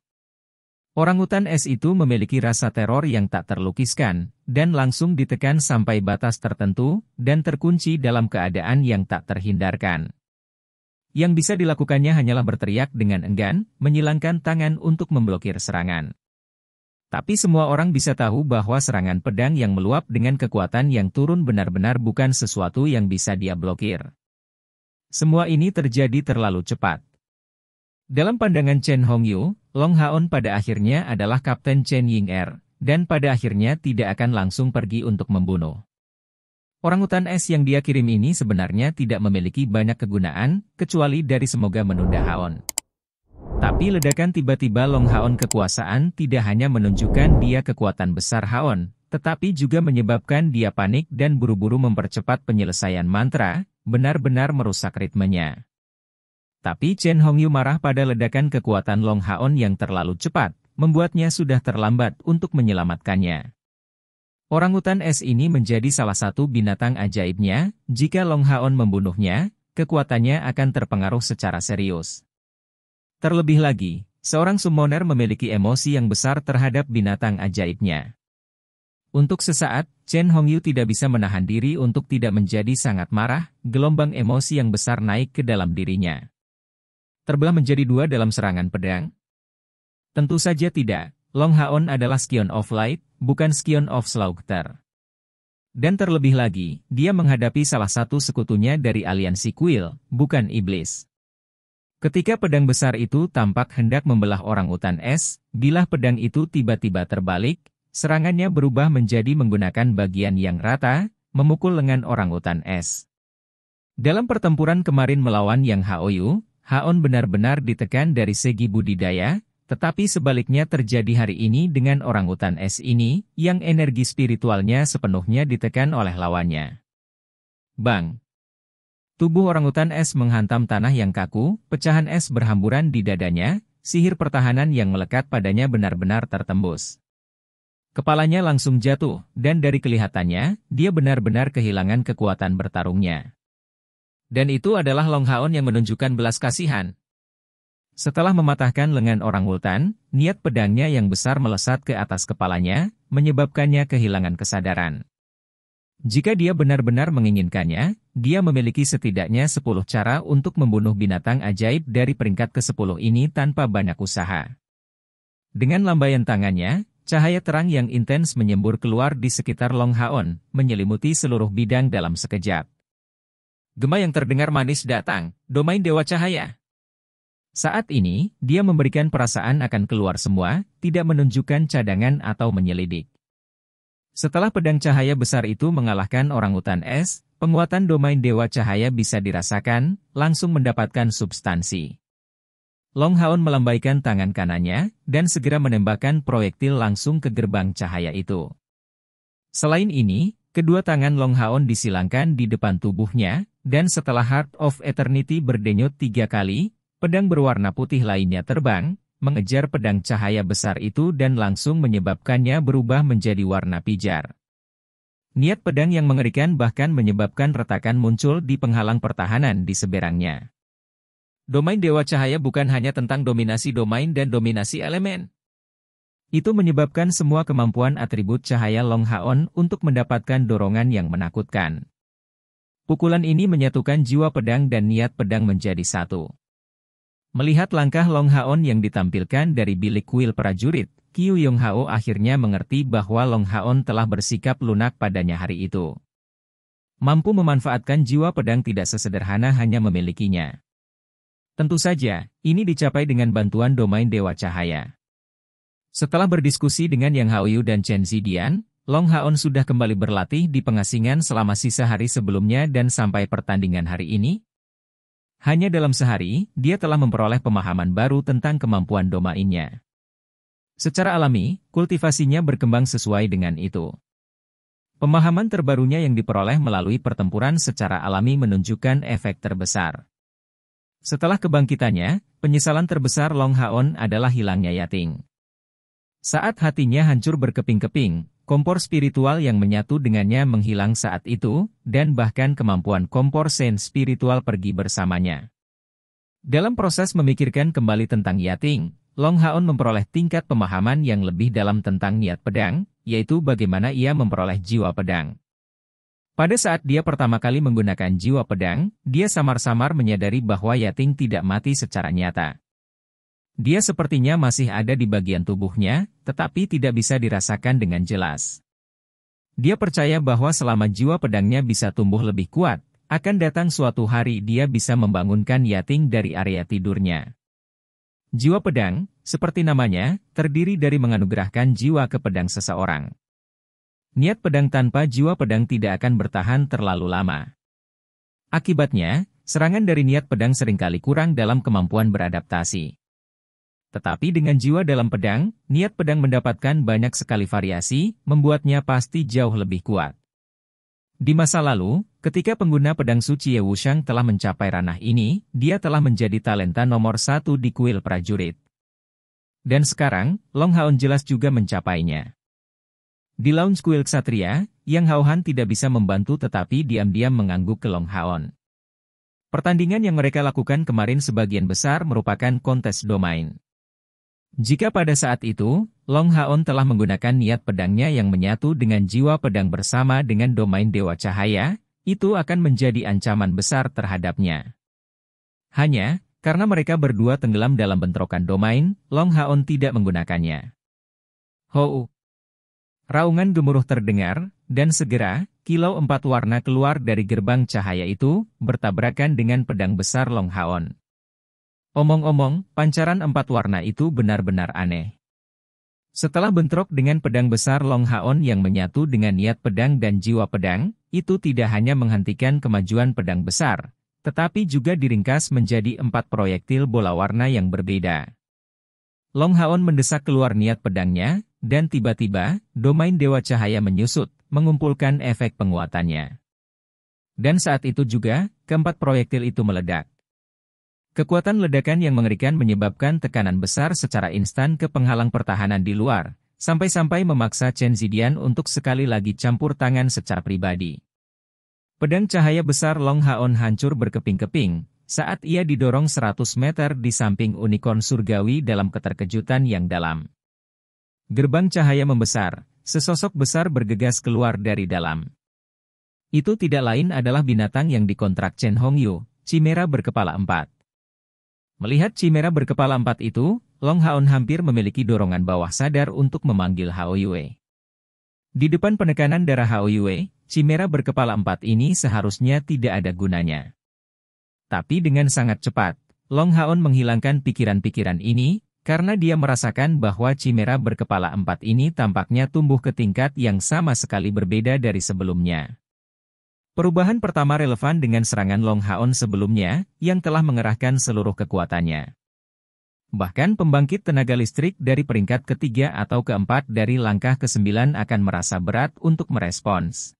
Orangutan es itu memiliki rasa teror yang tak terlukiskan, dan langsung ditekan sampai batas tertentu, dan terkunci dalam keadaan yang tak terhindarkan. Yang bisa dilakukannya hanyalah berteriak dengan enggan, menyilangkan tangan untuk memblokir serangan. Tapi semua orang bisa tahu bahwa serangan pedang yang meluap dengan kekuatan yang turun benar-benar bukan sesuatu yang bisa dia blokir. Semua ini terjadi terlalu cepat. Dalam pandangan Chen Hongyu, Long Haon pada akhirnya adalah Kapten Chen Ying-er, dan pada akhirnya tidak akan langsung pergi untuk membunuh. Orangutan es yang dia kirim ini sebenarnya tidak memiliki banyak kegunaan, kecuali dari semoga menunda Haon. Tapi ledakan tiba-tiba Long Haon kekuasaan tidak hanya menunjukkan dia kekuatan besar Haon, tetapi juga menyebabkan dia panik dan buru-buru mempercepat penyelesaian mantra, benar-benar merusak ritmenya. Tapi Chen Hongyu marah pada ledakan kekuatan Long Haon yang terlalu cepat, membuatnya sudah terlambat untuk menyelamatkannya. Orangutan es ini menjadi salah satu binatang ajaibnya, jika Long Haon membunuhnya, kekuatannya akan terpengaruh secara serius. Terlebih lagi, seorang summoner memiliki emosi yang besar terhadap binatang ajaibnya. Untuk sesaat, Chen Hongyu tidak bisa menahan diri untuk tidak menjadi sangat marah, gelombang emosi yang besar naik ke dalam dirinya. Terbelah menjadi dua dalam serangan pedang? Tentu saja tidak, Long Haon adalah Scion of Light, bukan Scion of Slaughter. Dan terlebih lagi, dia menghadapi salah satu sekutunya dari aliansi kuil, bukan iblis. Ketika pedang besar itu tampak hendak membelah orangutan es, bilah pedang itu tiba-tiba terbalik, serangannya berubah menjadi menggunakan bagian yang rata, memukul lengan orangutan es. Dalam pertempuran kemarin melawan Yang Haoyu, Haon benar-benar ditekan dari segi budidaya, tetapi sebaliknya terjadi hari ini dengan orangutan es ini, yang energi spiritualnya sepenuhnya ditekan oleh lawannya. Bang! Tubuh orangutan es menghantam tanah yang kaku, pecahan es berhamburan di dadanya, sihir pertahanan yang melekat padanya benar-benar tertembus. Kepalanya langsung jatuh, dan dari kelihatannya, dia benar-benar kehilangan kekuatan bertarungnya. Dan itu adalah Long Haon yang menunjukkan belas kasihan. Setelah mematahkan lengan orangutan, niat pedangnya yang besar melesat ke atas kepalanya, menyebabkannya kehilangan kesadaran. Jika dia benar-benar menginginkannya, dia memiliki setidaknya 10 cara untuk membunuh binatang ajaib dari peringkat ke-10 ini tanpa banyak usaha. Dengan lambaian tangannya, cahaya terang yang intens menyembur keluar di sekitar Long Haon, menyelimuti seluruh bidang dalam sekejap. Gema yang terdengar manis datang, domain Dewa Cahaya. Saat ini, dia memberikan perasaan akan keluar semua, tidak menunjukkan cadangan atau menyelidik. Setelah pedang cahaya besar itu mengalahkan orangutan es, penguatan domain Dewa Cahaya bisa dirasakan, langsung mendapatkan substansi. Long Haon melambaikan tangan kanannya, dan segera menembakkan proyektil langsung ke gerbang cahaya itu. Selain ini, kedua tangan Long Haon disilangkan di depan tubuhnya, dan setelah Heart of Eternity berdenyut 3 kali, pedang berwarna putih lainnya terbang, mengejar pedang cahaya besar itu dan langsung menyebabkannya berubah menjadi warna pijar. Niat pedang yang mengerikan bahkan menyebabkan retakan muncul di penghalang pertahanan di seberangnya. Domain Dewa Cahaya bukan hanya tentang dominasi domain dan dominasi elemen. Itu menyebabkan semua kemampuan atribut cahaya Long Haon untuk mendapatkan dorongan yang menakutkan. Pukulan ini menyatukan jiwa pedang dan niat pedang menjadi satu. Melihat langkah Long Haon yang ditampilkan dari bilik kuil prajurit, Qiu Yonghao akhirnya mengerti bahwa Long Haon telah bersikap lunak padanya hari itu. Mampu memanfaatkan jiwa pedang tidak sesederhana hanya memilikinya. Tentu saja, ini dicapai dengan bantuan domain Dewa Cahaya. Setelah berdiskusi dengan Yang Haoyu dan Chen Zidian, Long Haon sudah kembali berlatih di pengasingan selama sisa hari sebelumnya dan sampai pertandingan hari ini. Hanya dalam sehari, dia telah memperoleh pemahaman baru tentang kemampuan domainnya. Secara alami, kultivasinya berkembang sesuai dengan itu. Pemahaman terbarunya yang diperoleh melalui pertempuran secara alami menunjukkan efek terbesar. Setelah kebangkitannya, penyesalan terbesar Long Haon adalah hilangnya Yating. Saat hatinya hancur berkeping-keping, kompor spiritual yang menyatu dengannya menghilang saat itu, dan bahkan kemampuan kompor sen spiritual pergi bersamanya. Dalam proses memikirkan kembali tentang Yating, Long Haon memperoleh tingkat pemahaman yang lebih dalam tentang niat pedang, yaitu bagaimana ia memperoleh jiwa pedang. Pada saat dia pertama kali menggunakan jiwa pedang, dia samar-samar menyadari bahwa Yating tidak mati secara nyata. Dia sepertinya masih ada di bagian tubuhnya, tetapi tidak bisa dirasakan dengan jelas. Dia percaya bahwa selama jiwa pedangnya bisa tumbuh lebih kuat, akan datang suatu hari dia bisa membangunkan Yating dari area tidurnya. Jiwa pedang, seperti namanya, terdiri dari menganugerahkan jiwa ke pedang seseorang. Niat pedang tanpa jiwa pedang tidak akan bertahan terlalu lama. Akibatnya, serangan dari niat pedang seringkali kurang dalam kemampuan beradaptasi. Tetapi dengan jiwa dalam pedang, niat pedang mendapatkan banyak sekali variasi, membuatnya pasti jauh lebih kuat. Di masa lalu, ketika pengguna pedang suci Ye Wushang telah mencapai ranah ini, dia telah menjadi talenta nomor 1 di kuil prajurit. Dan sekarang, Long Haon jelas juga mencapainya. Di lounge kuil Ksatria, Yang Haohan tidak bisa membantu tetapi diam-diam mengangguk ke Long Haon. Pertandingan yang mereka lakukan kemarin sebagian besar merupakan kontes domain. Jika pada saat itu, Long Haon telah menggunakan niat pedangnya yang menyatu dengan jiwa pedang bersama dengan domain Dewa Cahaya, itu akan menjadi ancaman besar terhadapnya. Hanya, karena mereka berdua tenggelam dalam bentrokan domain, Long Haon tidak menggunakannya. Hou! Raungan gemuruh terdengar, dan segera, kilau 4 warna keluar dari gerbang cahaya itu, bertabrakan dengan pedang besar Long Haon. Omong-omong, pancaran 4 warna itu benar-benar aneh. Setelah bentrok dengan pedang besar Long Haon yang menyatu dengan niat pedang dan jiwa pedang, itu tidak hanya menghentikan kemajuan pedang besar, tetapi juga diringkas menjadi 4 proyektil bola warna yang berbeda. Long Haon mendesak keluar niat pedangnya, dan tiba-tiba, domain Dewa Cahaya menyusut, mengumpulkan efek penguatannya. Dan saat itu juga, keempat proyektil itu meledak. Kekuatan ledakan yang mengerikan menyebabkan tekanan besar secara instan ke penghalang pertahanan di luar, sampai-sampai memaksa Chen Zidian untuk sekali lagi campur tangan secara pribadi. Pedang cahaya besar Long Haon hancur berkeping-keping, saat ia didorong 100 meter di samping unicorn surgawi dalam keterkejutan yang dalam. Gerbang cahaya membesar, sesosok besar bergegas keluar dari dalam. Itu tidak lain adalah binatang yang dikontrak Chen Hongyu, Chimera berkepala 4. Melihat Chimera berkepala 4 itu, Long Haon hampir memiliki dorongan bawah sadar untuk memanggil Hao Yue. Di depan penekanan darah Hao Yue, Chimera berkepala 4 ini seharusnya tidak ada gunanya. Tapi dengan sangat cepat, Long Haon menghilangkan pikiran-pikiran ini, karena dia merasakan bahwa Chimera berkepala 4 ini tampaknya tumbuh ke tingkat yang sama sekali berbeda dari sebelumnya. Perubahan pertama relevan dengan serangan Long Haon sebelumnya, yang telah mengerahkan seluruh kekuatannya. Bahkan pembangkit tenaga listrik dari peringkat ketiga atau keempat dari langkah ke-9 akan merasa berat untuk merespons.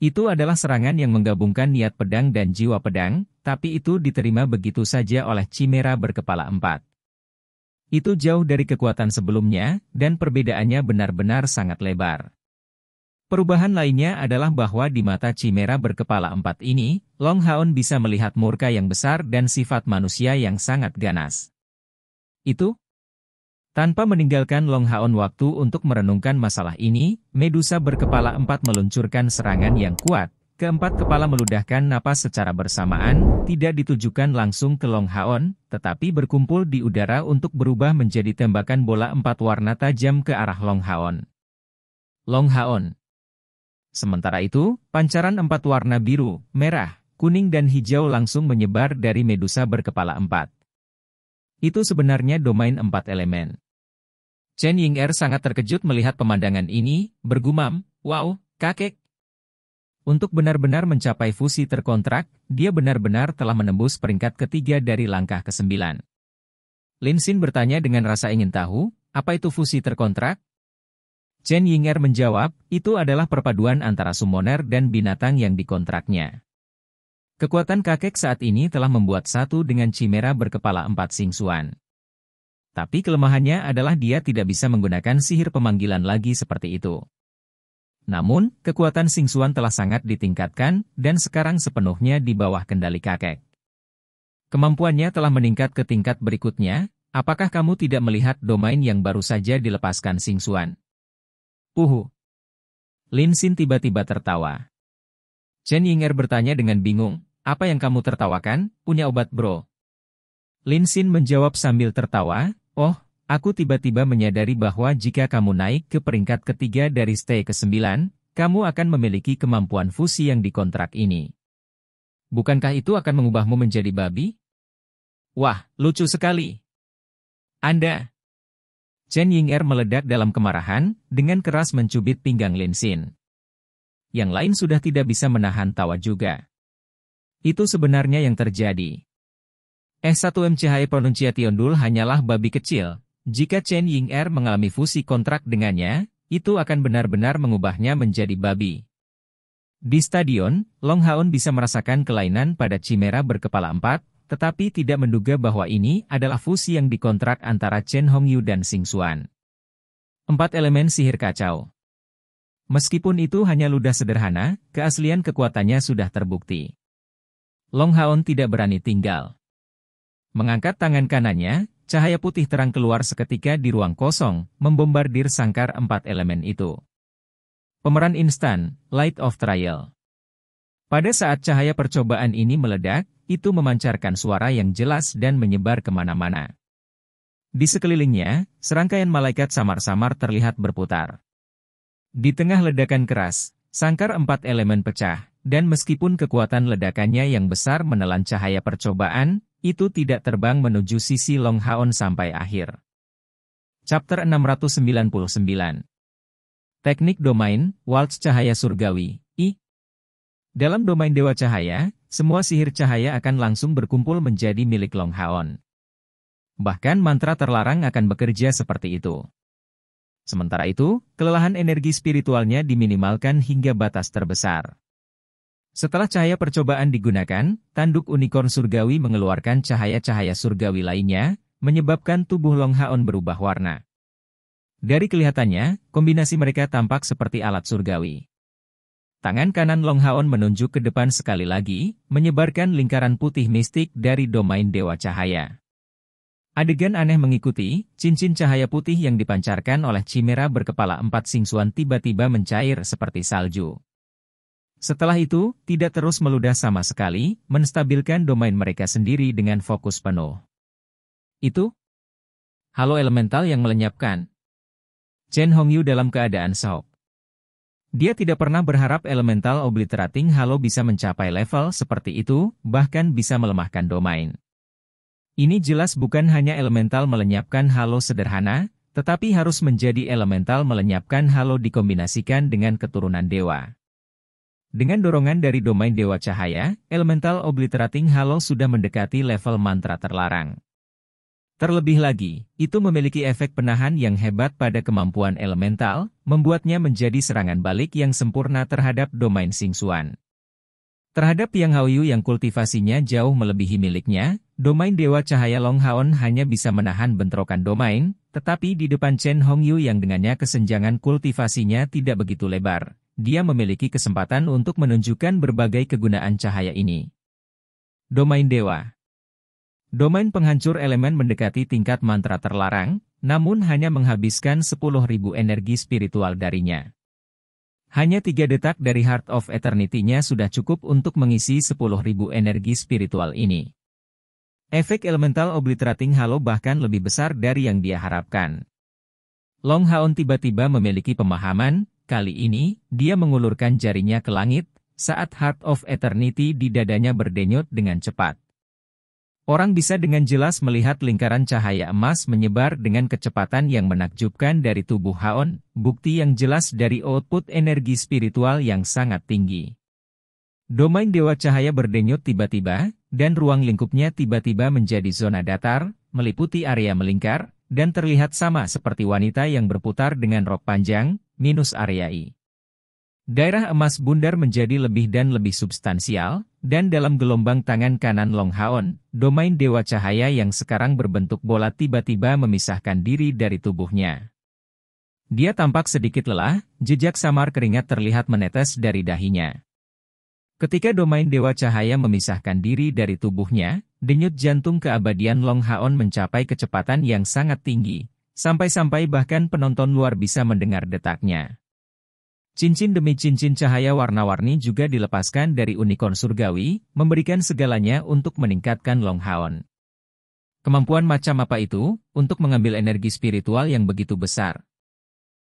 Itu adalah serangan yang menggabungkan niat pedang dan jiwa pedang, tapi itu diterima begitu saja oleh Chimera berkepala 4. Itu jauh dari kekuatan sebelumnya, dan perbedaannya benar-benar sangat lebar. Perubahan lainnya adalah bahwa di mata Chimera berkepala 4 ini, Long Haon bisa melihat murka yang besar dan sifat manusia yang sangat ganas. Itu? Tanpa meninggalkan Long Haon waktu untuk merenungkan masalah ini, Medusa berkepala 4 meluncurkan serangan yang kuat. Keempat kepala meludahkan napas secara bersamaan, tidak ditujukan langsung ke Long Haon, tetapi berkumpul di udara untuk berubah menjadi tembakan bola 4 warna tajam ke arah Long Haon. Long Haon. Sementara itu, pancaran 4 warna biru, merah, kuning dan hijau langsung menyebar dari Medusa berkepala 4. Itu sebenarnya domain 4 elemen. Chen Ying'er sangat terkejut melihat pemandangan ini, bergumam, "Wow, kakek." Untuk benar-benar mencapai fusi terkontrak, dia benar-benar telah menembus peringkat ketiga dari langkah ke-9. Lin Xin bertanya dengan rasa ingin tahu, apa itu fusi terkontrak? Chen Ying'er menjawab, itu adalah perpaduan antara summoner dan binatang yang dikontraknya. Kekuatan kakek saat ini telah membuat satu dengan Chimera berkepala 4 Xingxuan. Tapi kelemahannya adalah dia tidak bisa menggunakan sihir pemanggilan lagi seperti itu. Namun, kekuatan Xingxuan telah sangat ditingkatkan, dan sekarang sepenuhnya di bawah kendali kakek. Kemampuannya telah meningkat ke tingkat berikutnya, apakah kamu tidak melihat domain yang baru saja dilepaskan Xingxuan? Lin Xin tiba-tiba tertawa. Chen Ying'er bertanya dengan bingung, apa yang kamu tertawakan, punya obat bro? Lin Xin menjawab sambil tertawa, oh, aku tiba-tiba menyadari bahwa jika kamu naik ke peringkat ketiga dari stage ke-9, kamu akan memiliki kemampuan fusi yang dikontrak ini. Bukankah itu akan mengubahmu menjadi babi? Wah, lucu sekali. Anda... Chen Ying'er meledak dalam kemarahan, dengan keras mencubit pinggang Lin Xin. Yang lain sudah tidak bisa menahan tawa juga. Itu sebenarnya yang terjadi. S1MCHE Pronunciation Dul hanyalah babi kecil. Jika Chen Ying'er mengalami fusi kontrak dengannya, itu akan benar-benar mengubahnya menjadi babi. Di stadion, Long Haon bisa merasakan kelainan pada Chimera berkepala 4, tetapi tidak menduga bahwa ini adalah fusi yang dikontrak antara Chen Hongyu dan Xingxuan. 4 elemen sihir kacau. Meskipun itu hanya ludah sederhana, keaslian kekuatannya sudah terbukti. Long Haon tidak berani tinggal. Mengangkat tangan kanannya, cahaya putih terang keluar seketika di ruang kosong, membombardir sangkar 4 elemen itu. Pemeran instan, Light of Trial. Pada saat cahaya percobaan ini meledak, itu memancarkan suara yang jelas dan menyebar kemana-mana. Di sekelilingnya, serangkaian malaikat samar-samar terlihat berputar. Di tengah ledakan keras, sangkar 4 elemen pecah, dan meskipun kekuatan ledakannya yang besar menelan cahaya percobaan, itu tidak terbang menuju sisi Long Haon sampai akhir. Chapter 699. Teknik Domain, Waltz Cahaya Surgawi, I. Dalam domain Dewa Cahaya, semua sihir cahaya akan langsung berkumpul menjadi milik Long Haon. Bahkan mantra terlarang akan bekerja seperti itu. Sementara itu, kelelahan energi spiritualnya diminimalkan hingga batas terbesar. Setelah cahaya percobaan digunakan, tanduk unicorn surgawi mengeluarkan cahaya-cahaya surgawi lainnya, menyebabkan tubuh Long Haon berubah warna. Dari kelihatannya, kombinasi mereka tampak seperti alat surgawi. Tangan kanan Long Haon menunjuk ke depan sekali lagi, menyebarkan lingkaran putih mistik dari domain Dewa Cahaya. Adegan aneh mengikuti, cincin cahaya putih yang dipancarkan oleh Chimera berkepala 4 Xingxuan tiba-tiba mencair seperti salju. Setelah itu, tidak terus meludah sama sekali, menstabilkan domain mereka sendiri dengan fokus penuh. Itu? Halo elemental yang melenyapkan. Chen Hongyu dalam keadaan shock. Dia tidak pernah berharap elemental obliterating halo bisa mencapai level seperti itu, bahkan bisa melemahkan domain. Ini jelas bukan hanya elemental melenyapkan halo sederhana, tetapi harus menjadi elemental melenyapkan halo dikombinasikan dengan keturunan dewa. Dengan dorongan dari domain Dewa Cahaya, elemental obliterating halo sudah mendekati level mantra terlarang. Terlebih lagi, itu memiliki efek penahan yang hebat pada kemampuan elemental, membuatnya menjadi serangan balik yang sempurna terhadap domain Xingxuan. Terhadap Yang Haoyu yang kultivasinya jauh melebihi miliknya, domain Dewa Cahaya Long Haon hanya bisa menahan bentrokan domain, tetapi di depan Chen Hongyu yang dengannya kesenjangan kultivasinya tidak begitu lebar, dia memiliki kesempatan untuk menunjukkan berbagai kegunaan cahaya ini. Domain Dewa. Domain penghancur elemen mendekati tingkat mantra terlarang, namun hanya menghabiskan 10.000 energi spiritual darinya. Hanya 3 detak dari Heart of Eternity-nya sudah cukup untuk mengisi 10.000 energi spiritual ini. Efek elemental obliterating halo bahkan lebih besar dari yang dia harapkan. Long Haon tiba-tiba memiliki pemahaman, kali ini, dia mengulurkan jarinya ke langit, saat Heart of Eternity di dadanya berdenyut dengan cepat. Orang bisa dengan jelas melihat lingkaran cahaya emas menyebar dengan kecepatan yang menakjubkan dari tubuh Haon, bukti yang jelas dari output energi spiritual yang sangat tinggi. Domain Dewa Cahaya berdenyut tiba-tiba, dan ruang lingkupnya tiba-tiba menjadi zona datar, meliputi area melingkar, dan terlihat sama seperti wanita yang berputar dengan rok panjang, minus area I. Daerah emas bundar menjadi lebih dan lebih substansial, dan dalam gelombang tangan kanan Long Haon, domain Dewa Cahaya yang sekarang berbentuk bola tiba-tiba memisahkan diri dari tubuhnya. Dia tampak sedikit lelah, jejak samar keringat terlihat menetes dari dahinya. Ketika domain Dewa Cahaya memisahkan diri dari tubuhnya, denyut jantung keabadian Long Haon mencapai kecepatan yang sangat tinggi, sampai-sampai bahkan penonton luar bisa mendengar detaknya. Cincin demi cincin cahaya warna-warni juga dilepaskan dari unikorn surgawi, memberikan segalanya untuk meningkatkan Long Haon. Kemampuan macam apa itu, untuk mengambil energi spiritual yang begitu besar?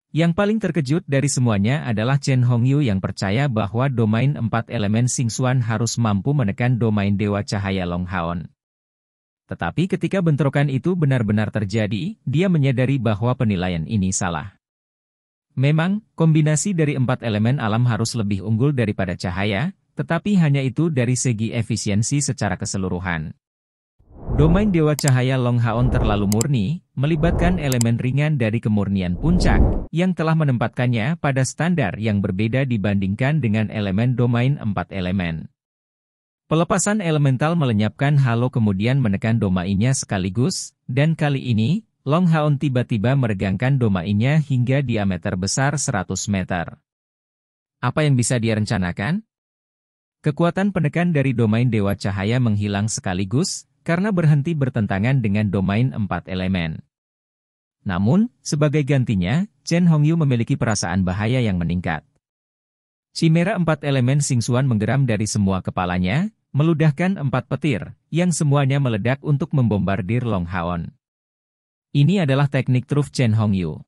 Yang paling terkejut dari semuanya adalah Chen Hongyu yang percaya bahwa domain 4 elemen Xingxuan harus mampu menekan domain Dewa Cahaya Long Haon. Tetapi ketika bentrokan itu benar-benar terjadi, dia menyadari bahwa penilaian ini salah. Memang, kombinasi dari 4 elemen alam harus lebih unggul daripada cahaya, tetapi hanya itu dari segi efisiensi secara keseluruhan. Domain Dewa Cahaya Long Haon terlalu murni, melibatkan elemen ringan dari kemurnian puncak, yang telah menempatkannya pada standar yang berbeda dibandingkan dengan elemen domain 4 elemen. Pelepasan elemental melenyapkan halo kemudian menekan domainnya sekaligus, dan kali ini, Long Haon tiba-tiba meregangkan domainnya hingga diameter besar 100 meter. Apa yang bisa dia rencanakan? Kekuatan penekan dari domain Dewa Cahaya menghilang sekaligus, karena berhenti bertentangan dengan domain 4 elemen. Namun, sebagai gantinya, Chen Hongyu memiliki perasaan bahaya yang meningkat. Chimera 4 elemen Xingxuan menggeram dari semua kepalanya, meludahkan 4 petir, yang semuanya meledak untuk membombardir Long Haon. Ini adalah teknik truf Chen Hongyu.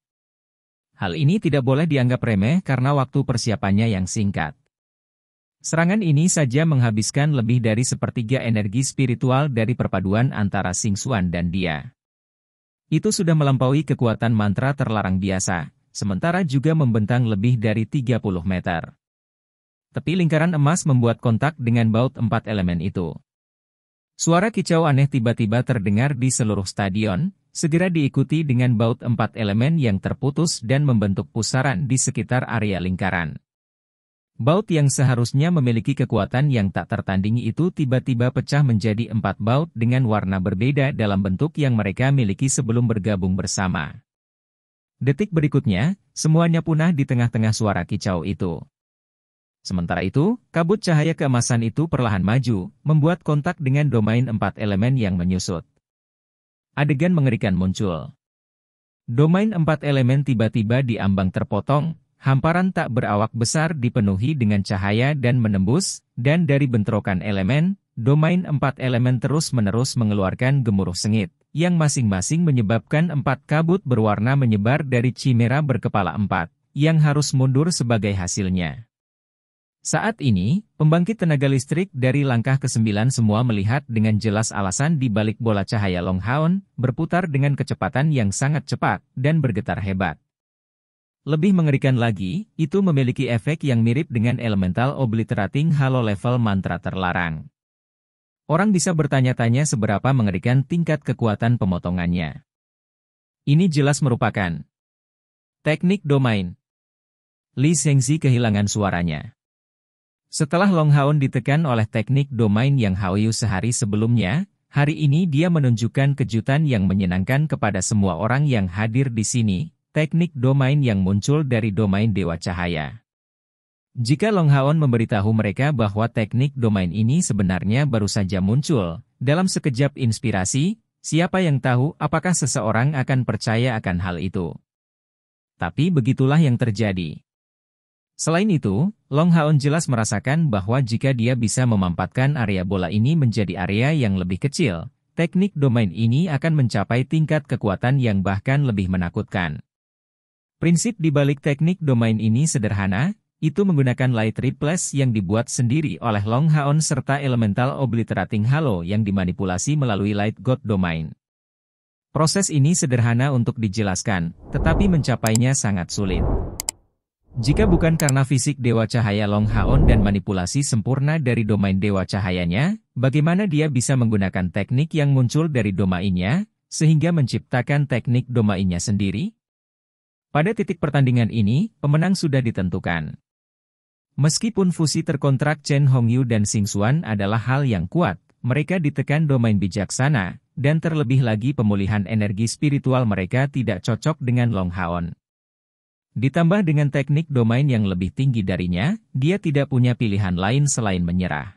Hal ini tidak boleh dianggap remeh karena waktu persiapannya yang singkat. Serangan ini saja menghabiskan lebih dari sepertiga energi spiritual dari perpaduan antara Xingxuan dan dia. Itu sudah melampaui kekuatan mantra terlarang biasa, sementara juga membentang lebih dari 30 meter. Tepi lingkaran emas membuat kontak dengan baut 4 elemen itu. Suara kicau aneh tiba-tiba terdengar di seluruh stadion, segera diikuti dengan baut 4 elemen yang terputus dan membentuk pusaran di sekitar area lingkaran. Baut yang seharusnya memiliki kekuatan yang tak tertandingi itu tiba-tiba pecah menjadi 4 baut dengan warna berbeda dalam bentuk yang mereka miliki sebelum bergabung bersama. Detik berikutnya, semuanya punah di tengah-tengah suara kicau itu. Sementara itu, kabut cahaya keemasan itu perlahan maju, membuat kontak dengan domain 4 elemen yang menyusut. Adegan mengerikan muncul. Domain 4 elemen tiba-tiba diambang terpotong, hamparan tak berawak besar dipenuhi dengan cahaya dan menembus, dan dari bentrokan elemen, domain 4 elemen terus-menerus mengeluarkan gemuruh sengit, yang masing-masing menyebabkan 4 kabut berwarna menyebar dari Chimera berkepala 4, yang harus mundur sebagai hasilnya. Saat ini, pembangkit tenaga listrik dari langkah ke-9 semua melihat dengan jelas alasan di balik bola cahaya Long Haon, berputar dengan kecepatan yang sangat cepat, dan bergetar hebat. Lebih mengerikan lagi, itu memiliki efek yang mirip dengan elemental obliterating halo level mantra terlarang. Orang bisa bertanya-tanya seberapa mengerikan tingkat kekuatan pemotongannya. Ini jelas merupakan teknik domain. Li Shengzi kehilangan suaranya. Setelah Long Haon ditekan oleh teknik domain yang Haoyu sehari sebelumnya, hari ini dia menunjukkan kejutan yang menyenangkan kepada semua orang yang hadir di sini, teknik domain yang muncul dari domain Dewa Cahaya. Jika Long Haon memberitahu mereka bahwa teknik domain ini sebenarnya baru saja muncul, dalam sekejap inspirasi, siapa yang tahu apakah seseorang akan percaya akan hal itu. Tapi begitulah yang terjadi. Selain itu, Long Haon jelas merasakan bahwa jika dia bisa memampatkan area bola ini menjadi area yang lebih kecil, teknik domain ini akan mencapai tingkat kekuatan yang bahkan lebih menakutkan. Prinsip di balik teknik domain ini sederhana, itu menggunakan light replace yang dibuat sendiri oleh Long Haon serta elemental obliterating halo yang dimanipulasi melalui light god domain. Proses ini sederhana untuk dijelaskan, tetapi mencapainya sangat sulit. Jika bukan karena fisik Dewa Cahaya Long Haon dan manipulasi sempurna dari domain Dewa Cahayanya, bagaimana dia bisa menggunakan teknik yang muncul dari domainnya, sehingga menciptakan teknik domainnya sendiri? Pada titik pertandingan ini, pemenang sudah ditentukan. Meskipun fusi terkontrak Chen Hongyu dan Xing Xuan adalah hal yang kuat, mereka ditekan domain bijaksana, dan terlebih lagi pemulihan energi spiritual mereka tidak cocok dengan Long Haon. Ditambah dengan teknik domain yang lebih tinggi darinya, dia tidak punya pilihan lain selain menyerah.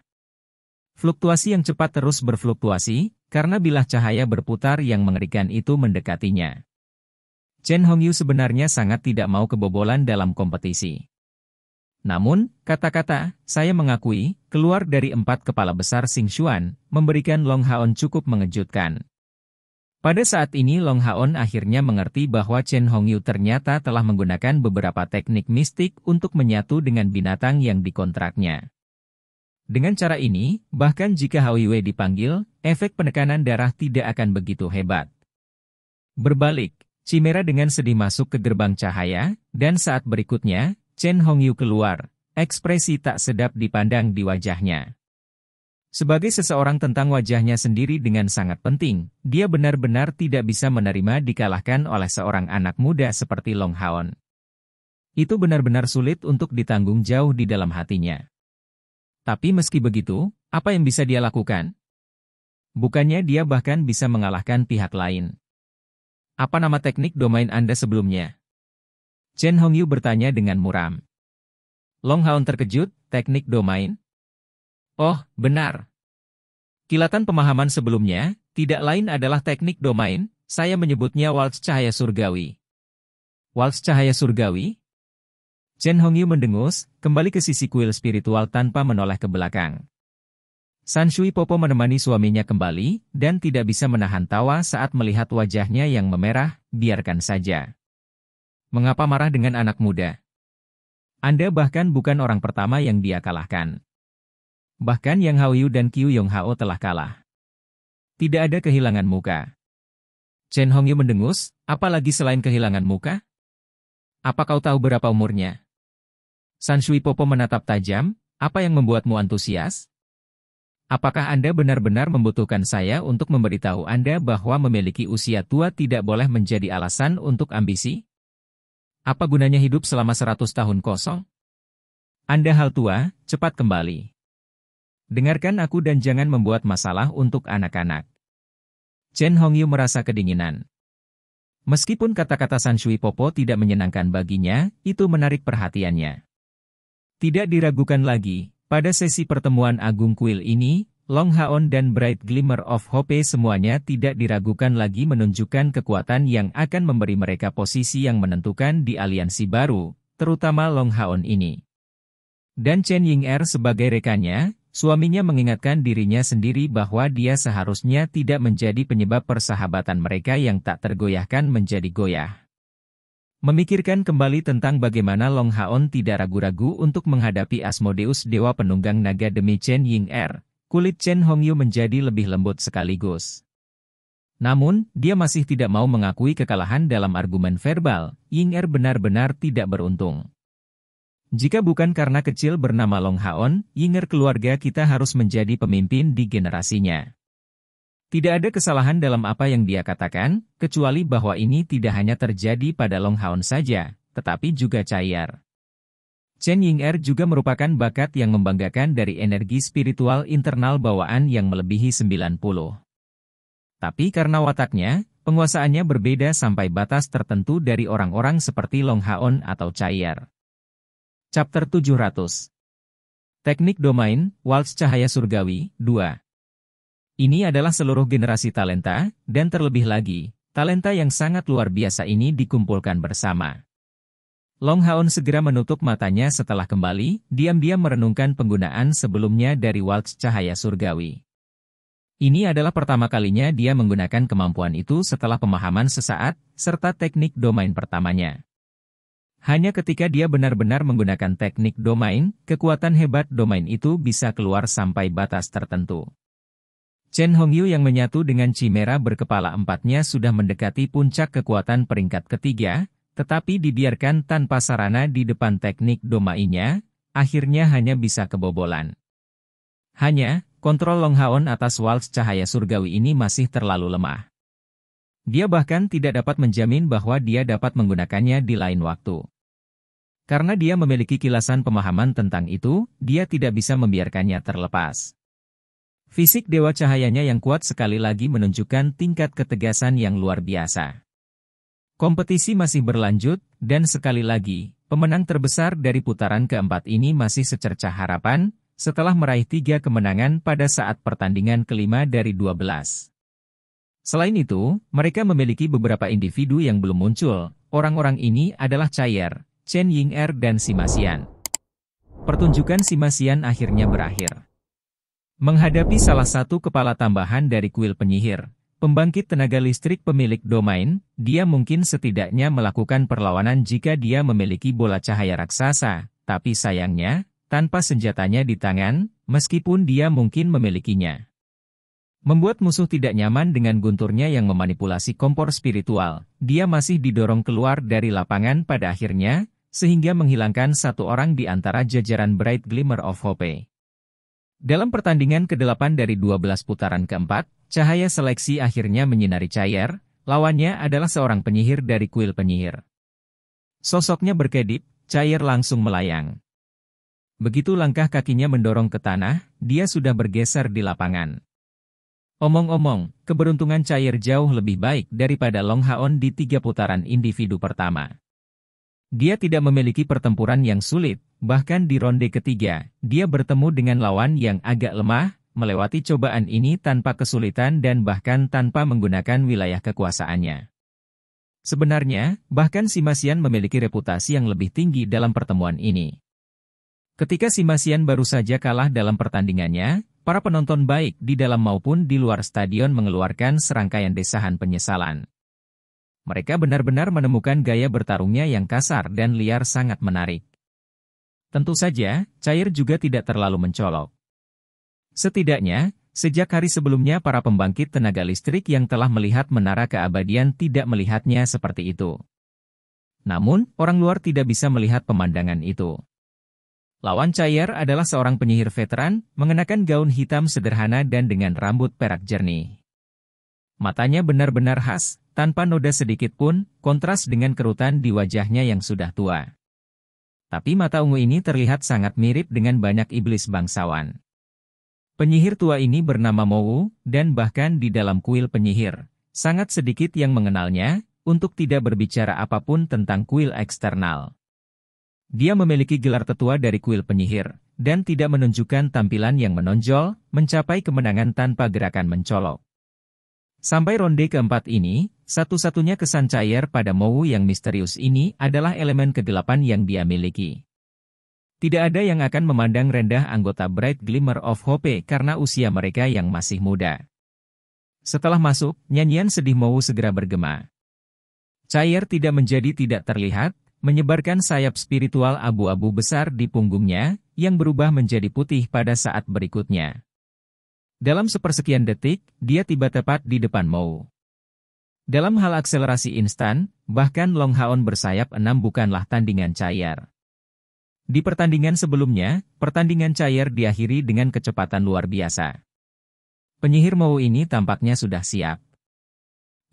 Fluktuasi yang cepat terus berfluktuasi, karena bilah cahaya berputar yang mengerikan itu mendekatinya. Chen Hongyu sebenarnya sangat tidak mau kebobolan dalam kompetisi. Namun, kata-kata, saya mengakui, keluar dari 4 kepala besar Xing Xuan, memberikan Long Haon cukup mengejutkan. Pada saat ini Long Haon akhirnya mengerti bahwa Chen Hongyu ternyata telah menggunakan beberapa teknik mistik untuk menyatu dengan binatang yang dikontraknya. Dengan cara ini, bahkan jika Hao Yue dipanggil, efek penekanan darah tidak akan begitu hebat. Berbalik, Chimera dengan sedih masuk ke gerbang cahaya, dan saat berikutnya, Chen Hongyu keluar, ekspresi tak sedap dipandang di wajahnya. Sebagai seseorang tentang wajahnya sendiri dengan sangat penting, dia benar-benar tidak bisa menerima dikalahkan oleh seorang anak muda seperti Long Haon. Itu benar-benar sulit untuk ditanggung jauh di dalam hatinya. Tapi meski begitu, apa yang bisa dia lakukan? Bukannya dia bahkan bisa mengalahkan pihak lain. Apa nama teknik domain Anda sebelumnya? Chen Hongyu bertanya dengan muram. Long Haon terkejut, teknik domain? Oh, benar. Kilatan pemahaman sebelumnya, tidak lain adalah teknik domain, saya menyebutnya waltz cahaya surgawi. Waltz cahaya surgawi? Chen Hongyu mendengus, kembali ke sisi kuil spiritual tanpa menoleh ke belakang. San Shui Popo menemani suaminya kembali, dan tidak bisa menahan tawa saat melihat wajahnya yang memerah, biarkan saja. Mengapa marah dengan anak muda? Anda bahkan bukan orang pertama yang dia kalahkan. Bahkan Yang Hao Yu dan Qiu Yong Hao telah kalah. Tidak ada kehilangan muka. Chen Hongyu mendengus, apalagi selain kehilangan muka? Apa kau tahu berapa umurnya? San Shui Popo menatap tajam, apa yang membuatmu antusias? Apakah Anda benar-benar membutuhkan saya untuk memberitahu Anda bahwa memiliki usia tua tidak boleh menjadi alasan untuk ambisi? Apa gunanya hidup selama 100 tahun kosong? Anda hal tua, cepat kembali. Dengarkan aku dan jangan membuat masalah untuk anak-anak. Chen Hongyu merasa kedinginan. Meskipun kata-kata San Shui Popo tidak menyenangkan baginya, itu menarik perhatiannya. Tidak diragukan lagi, pada sesi pertemuan agung kuil ini, Long Haon dan Bright Glimmer of Hope semuanya tidak diragukan lagi menunjukkan kekuatan yang akan memberi mereka posisi yang menentukan di aliansi baru, terutama Long Haon ini. Dan Chen Ying-er sebagai rekannya, suaminya mengingatkan dirinya sendiri bahwa dia seharusnya tidak menjadi penyebab persahabatan mereka yang tak tergoyahkan menjadi goyah. Memikirkan kembali tentang bagaimana Long Haon tidak ragu-ragu untuk menghadapi Asmodeus Dewa Penunggang Naga demi Chen Ying-er, kulit Chen Hongyu menjadi lebih lembut sekaligus. Namun, dia masih tidak mau mengakui kekalahan dalam argumen verbal, Ying-er benar-benar tidak beruntung. Jika bukan karena kecil bernama Long Haon, Ying-er keluarga kita harus menjadi pemimpin di generasinya. Tidak ada kesalahan dalam apa yang dia katakan, kecuali bahwa ini tidak hanya terjadi pada Long Haon saja, tetapi juga Chai'er. Chen Ying-er juga merupakan bakat yang membanggakan dari energi spiritual internal bawaan yang melebihi 90. Tapi karena wataknya, penguasaannya berbeda sampai batas tertentu dari orang-orang seperti Long Haon atau Chai'er. Chapter 700. Teknik Domain, Waltz Cahaya Surgawi, 2. Ini adalah seluruh generasi talenta, dan terlebih lagi, talenta yang sangat luar biasa ini dikumpulkan bersama. Long Haon segera menutup matanya setelah kembali, diam-diam merenungkan penggunaan sebelumnya dari Waltz Cahaya Surgawi. Ini adalah pertama kalinya dia menggunakan kemampuan itu setelah pemahaman sesaat, serta teknik domain pertamanya. Hanya ketika dia benar-benar menggunakan teknik domain, kekuatan hebat domain itu bisa keluar sampai batas tertentu. Chen Hongyu yang menyatu dengan Chimera berkepala empatnya sudah mendekati puncak kekuatan peringkat ketiga, tetapi dibiarkan tanpa sarana di depan teknik domainnya, akhirnya hanya bisa kebobolan. Hanya, kontrol Long Haon atas Waltz Cahaya Surgawi ini masih terlalu lemah. Dia bahkan tidak dapat menjamin bahwa dia dapat menggunakannya di lain waktu. Karena dia memiliki kilasan pemahaman tentang itu, dia tidak bisa membiarkannya terlepas. Fisik Dewa Cahayanya yang kuat sekali lagi menunjukkan tingkat ketegasan yang luar biasa. Kompetisi masih berlanjut, dan sekali lagi, pemenang terbesar dari putaran keempat ini masih secercah harapan, setelah meraih 3 kemenangan pada saat pertandingan kelima dari 12. Selain itu, mereka memiliki beberapa individu yang belum muncul. Orang-orang ini adalah Chair, Chen Ying'er dan Sima Xian. Pertunjukan Sima Xian akhirnya berakhir. Menghadapi salah satu kepala tambahan dari kuil penyihir, pembangkit tenaga listrik pemilik domain, dia mungkin setidaknya melakukan perlawanan jika dia memiliki bola cahaya raksasa, tapi sayangnya, tanpa senjatanya di tangan, meskipun dia mungkin memilikinya. Membuat musuh tidak nyaman dengan gunturnya yang memanipulasi kompor spiritual, dia masih didorong keluar dari lapangan pada akhirnya, sehingga menghilangkan satu orang di antara jajaran Bright Glimmer of Hope. Dalam pertandingan ke-8 dari 12 putaran keempat, cahaya seleksi akhirnya menyinari Chair, lawannya adalah seorang penyihir dari kuil penyihir. Sosoknya berkedip, Chair langsung melayang. Begitu langkah kakinya mendorong ke tanah, dia sudah bergeser di lapangan. Omong-omong, keberuntungan Chair jauh lebih baik daripada Long Haon di 3 putaran individu pertama. Dia tidak memiliki pertempuran yang sulit, bahkan di ronde ketiga, dia bertemu dengan lawan yang agak lemah, melewati cobaan ini tanpa kesulitan dan bahkan tanpa menggunakan wilayah kekuasaannya. Sebenarnya, bahkan Sima Xian memiliki reputasi yang lebih tinggi dalam pertemuan ini. Ketika Sima Xian baru saja kalah dalam pertandingannya, para penonton baik di dalam maupun di luar stadion mengeluarkan serangkaian desahan penyesalan. Mereka benar-benar menemukan gaya bertarungnya yang kasar dan liar sangat menarik. Tentu saja, Chair juga tidak terlalu mencolok. Setidaknya, sejak hari sebelumnya para pembangkit tenaga listrik yang telah melihat menara keabadian tidak melihatnya seperti itu. Namun, orang luar tidak bisa melihat pemandangan itu. Lawan Chair adalah seorang penyihir veteran, mengenakan gaun hitam sederhana dan dengan rambut perak jernih. Matanya benar-benar khas, tanpa noda sedikit pun, kontras dengan kerutan di wajahnya yang sudah tua. Tapi mata ungu ini terlihat sangat mirip dengan banyak iblis bangsawan. Penyihir tua ini bernama Mowu, dan bahkan di dalam kuil penyihir, sangat sedikit yang mengenalnya, untuk tidak berbicara apapun tentang kuil eksternal. Dia memiliki gelar tetua dari kuil penyihir, dan tidak menunjukkan tampilan yang menonjol, mencapai kemenangan tanpa gerakan mencolok. Sampai ronde keempat ini, satu-satunya kesan Chair pada Mowu yang misterius ini adalah elemen kegelapan yang dia miliki. Tidak ada yang akan memandang rendah anggota Bright Glimmer of Hope karena usia mereka yang masih muda. Setelah masuk, nyanyian sedih Mowu segera bergema. Chair tidak menjadi tidak terlihat, menyebarkan sayap spiritual abu-abu besar di punggungnya, yang berubah menjadi putih pada saat berikutnya. Dalam sepersekian detik, dia tiba tepat di depan Mowu. Dalam hal akselerasi instan, bahkan Long Haon bersayap 6 bukanlah tandingan Chair. Di pertandingan sebelumnya, pertandingan Chair diakhiri dengan kecepatan luar biasa. Penyihir Mowu ini tampaknya sudah siap.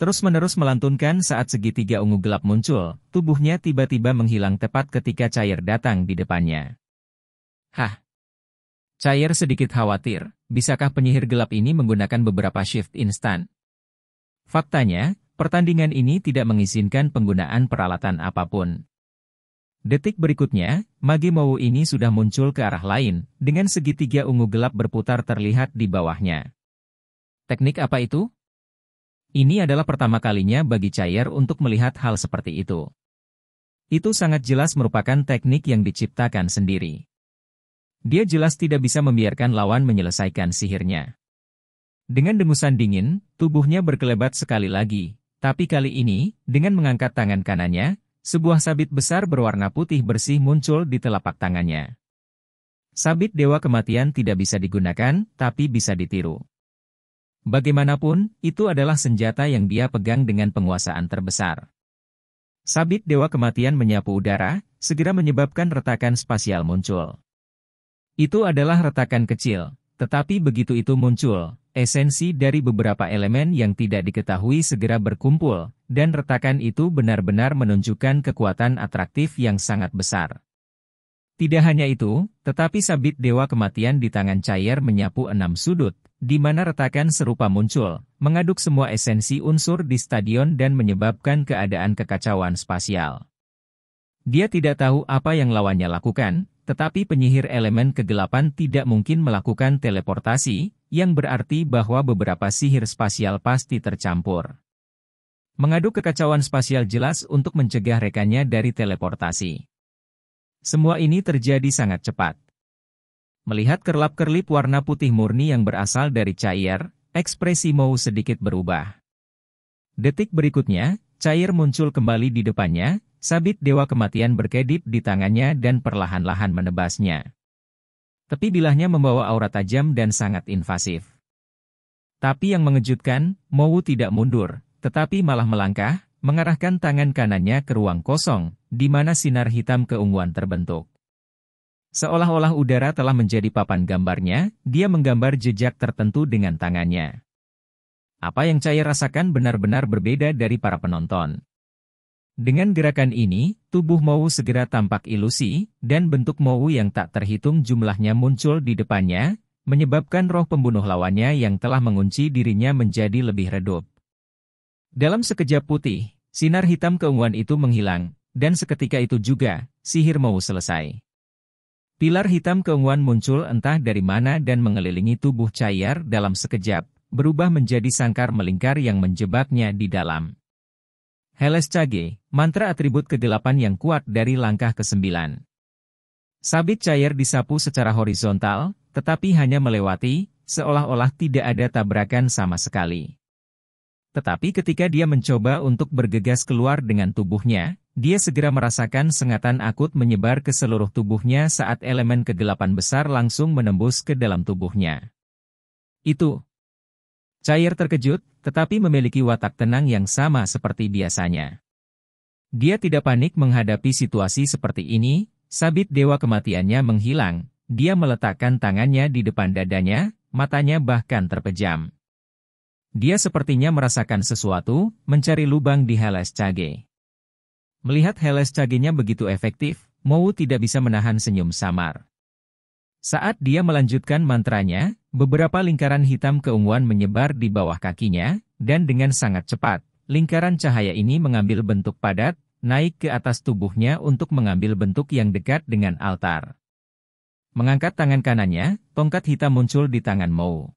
Terus-menerus melantunkan saat segitiga ungu gelap muncul, tubuhnya tiba-tiba menghilang tepat ketika Chair datang di depannya. Hah? Chair sedikit khawatir, bisakah penyihir gelap ini menggunakan beberapa shift instan? Faktanya, pertandingan ini tidak mengizinkan penggunaan peralatan apapun. Detik berikutnya, mage Mou ini sudah muncul ke arah lain, dengan segitiga ungu gelap berputar terlihat di bawahnya. Teknik apa itu? Ini adalah pertama kalinya bagi Chair untuk melihat hal seperti itu. Itu sangat jelas merupakan teknik yang diciptakan sendiri. Dia jelas tidak bisa membiarkan lawan menyelesaikan sihirnya. Dengan dengusan dingin, tubuhnya berkelebat sekali lagi, tapi kali ini, dengan mengangkat tangan kanannya, sebuah sabit besar berwarna putih bersih muncul di telapak tangannya. Sabit Dewa Kematian tidak bisa digunakan, tapi bisa ditiru. Bagaimanapun, itu adalah senjata yang dia pegang dengan penguasaan terbesar. Sabit Dewa Kematian menyapu udara, segera menyebabkan retakan spasial muncul. Itu adalah retakan kecil, tetapi begitu itu muncul, esensi dari beberapa elemen yang tidak diketahui segera berkumpul, dan retakan itu benar-benar menunjukkan kekuatan atraktif yang sangat besar. Tidak hanya itu, tetapi sabit Dewa Kematian di tangan Chair menyapu 6 sudut, di mana retakan serupa muncul, mengaduk semua esensi unsur di stadion dan menyebabkan keadaan kekacauan spasial. Dia tidak tahu apa yang lawannya lakukan, tetapi penyihir elemen kegelapan tidak mungkin melakukan teleportasi, yang berarti bahwa beberapa sihir spasial pasti tercampur. Mengaduk kekacauan spasial jelas untuk mencegah rekannya dari teleportasi. Semua ini terjadi sangat cepat. Melihat kerlap-kerlip warna putih murni yang berasal dari Chair, ekspresi Mou sedikit berubah. Detik berikutnya, Chair muncul kembali di depannya, sabit Dewa Kematian berkedip di tangannya dan perlahan-lahan menebasnya. Tepi bilahnya membawa aura tajam dan sangat invasif. Tapi yang mengejutkan, Mou tidak mundur, tetapi malah melangkah, mengarahkan tangan kanannya ke ruang kosong, di mana sinar hitam keunguan terbentuk. Seolah-olah udara telah menjadi papan gambarnya, dia menggambar jejak tertentu dengan tangannya. Apa yang Chair rasakan benar-benar berbeda dari para penonton. Dengan gerakan ini, tubuh Mou segera tampak ilusi, dan bentuk Mou yang tak terhitung jumlahnya muncul di depannya, menyebabkan roh pembunuh lawannya yang telah mengunci dirinya menjadi lebih redup. Dalam sekejap putih, sinar hitam keunguan itu menghilang, dan seketika itu juga, sihir Mou selesai. Pilar hitam keunguan muncul entah dari mana dan mengelilingi tubuh Chair dalam sekejap, berubah menjadi sangkar melingkar yang menjebaknya di dalam. Hellas Chage, mantra atribut kegelapan yang kuat dari langkah ke-9. Sabit Chair disapu secara horizontal, tetapi hanya melewati, seolah-olah tidak ada tabrakan sama sekali. Tetapi ketika dia mencoba untuk bergegas keluar dengan tubuhnya, dia segera merasakan sengatan akut menyebar ke seluruh tubuhnya saat elemen kegelapan besar langsung menembus ke dalam tubuhnya. Itu. Chair terkejut, tetapi memiliki watak tenang yang sama seperti biasanya. Dia tidak panik menghadapi situasi seperti ini, sabit Dewa Kematiannya menghilang, dia meletakkan tangannya di depan dadanya, matanya bahkan terpejam. Dia sepertinya merasakan sesuatu, mencari lubang di Hellas Chage. Melihat Hellas Chage-nya begitu efektif, Mou tidak bisa menahan senyum samar. Saat dia melanjutkan mantranya, beberapa lingkaran hitam keunguan menyebar di bawah kakinya, dan dengan sangat cepat, lingkaran cahaya ini mengambil bentuk padat, naik ke atas tubuhnya untuk mengambil bentuk yang dekat dengan altar. Mengangkat tangan kanannya, tongkat hitam muncul di tangan Mou.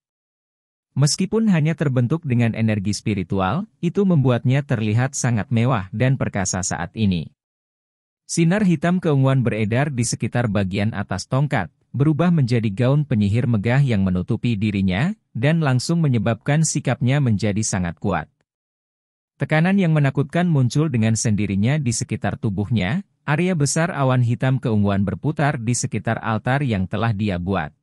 Meskipun hanya terbentuk dengan energi spiritual, itu membuatnya terlihat sangat mewah dan perkasa saat ini. Sinar hitam keunguan beredar di sekitar bagian atas tongkat, berubah menjadi gaun penyihir megah yang menutupi dirinya, dan langsung menyebabkan sikapnya menjadi sangat kuat. Tekanan yang menakutkan muncul dengan sendirinya di sekitar tubuhnya, area besar awan hitam keunguan berputar di sekitar altar yang telah dia buat.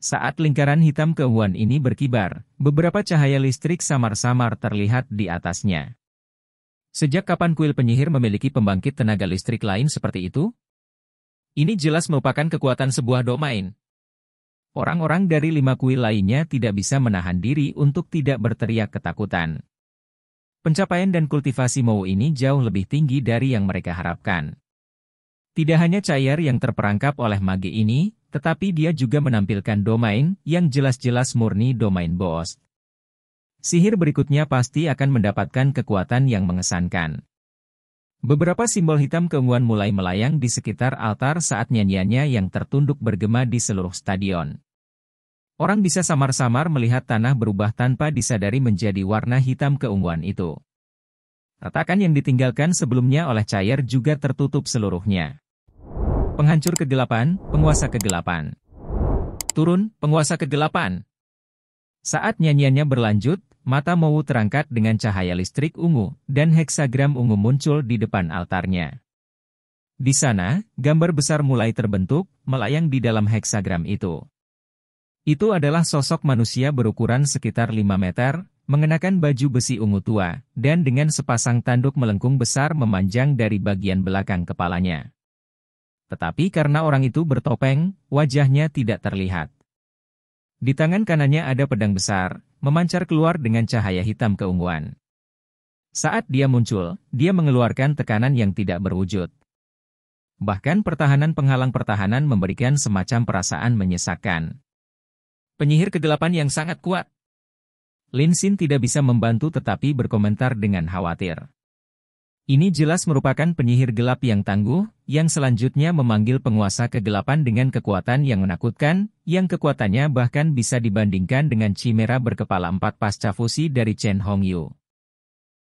Saat lingkaran hitam keunguan ini berkibar, beberapa cahaya listrik samar-samar terlihat di atasnya. Sejak kapan kuil penyihir memiliki pembangkit tenaga listrik lain seperti itu? Ini jelas merupakan kekuatan sebuah domain. Orang-orang dari 5 kuil lainnya tidak bisa menahan diri untuk tidak berteriak ketakutan. Pencapaian dan kultivasi Mou ini jauh lebih tinggi dari yang mereka harapkan. Tidak hanya Chair yang terperangkap oleh mage ini, tetapi dia juga menampilkan domain yang jelas-jelas murni domain bos. Sihir berikutnya pasti akan mendapatkan kekuatan yang mengesankan. Beberapa simbol hitam keunguan mulai melayang di sekitar altar saat nyanyiannya yang tertunduk bergema di seluruh stadion. Orang bisa samar-samar melihat tanah berubah tanpa disadari menjadi warna hitam keunguan itu. Retakan yang ditinggalkan sebelumnya oleh Cair juga tertutup seluruhnya. Penghancur kegelapan, penguasa kegelapan. Turun, penguasa kegelapan. Saat nyanyiannya berlanjut, mata Mowu terangkat dengan cahaya listrik ungu, dan heksagram ungu muncul di depan altarnya. Di sana, gambar besar mulai terbentuk, melayang di dalam heksagram itu. Itu adalah sosok manusia berukuran sekitar 5 meter, mengenakan baju besi ungu tua, dan dengan sepasang tanduk melengkung besar memanjang dari bagian belakang kepalanya. Tetapi karena orang itu bertopeng, wajahnya tidak terlihat. Di tangan kanannya ada pedang besar, memancar keluar dengan cahaya hitam keunguan. Saat dia muncul, dia mengeluarkan tekanan yang tidak berwujud. Bahkan pertahanan penghalang pertahanan memberikan semacam perasaan menyesakkan. Penyihir kegelapan yang sangat kuat. Lin Xin tidak bisa membantu tetapi berkomentar dengan khawatir. Ini jelas merupakan penyihir gelap yang tangguh, yang selanjutnya memanggil penguasa kegelapan dengan kekuatan yang menakutkan, yang kekuatannya bahkan bisa dibandingkan dengan Chimera berkepala 4 pasca fusi dari Chen Hongyu.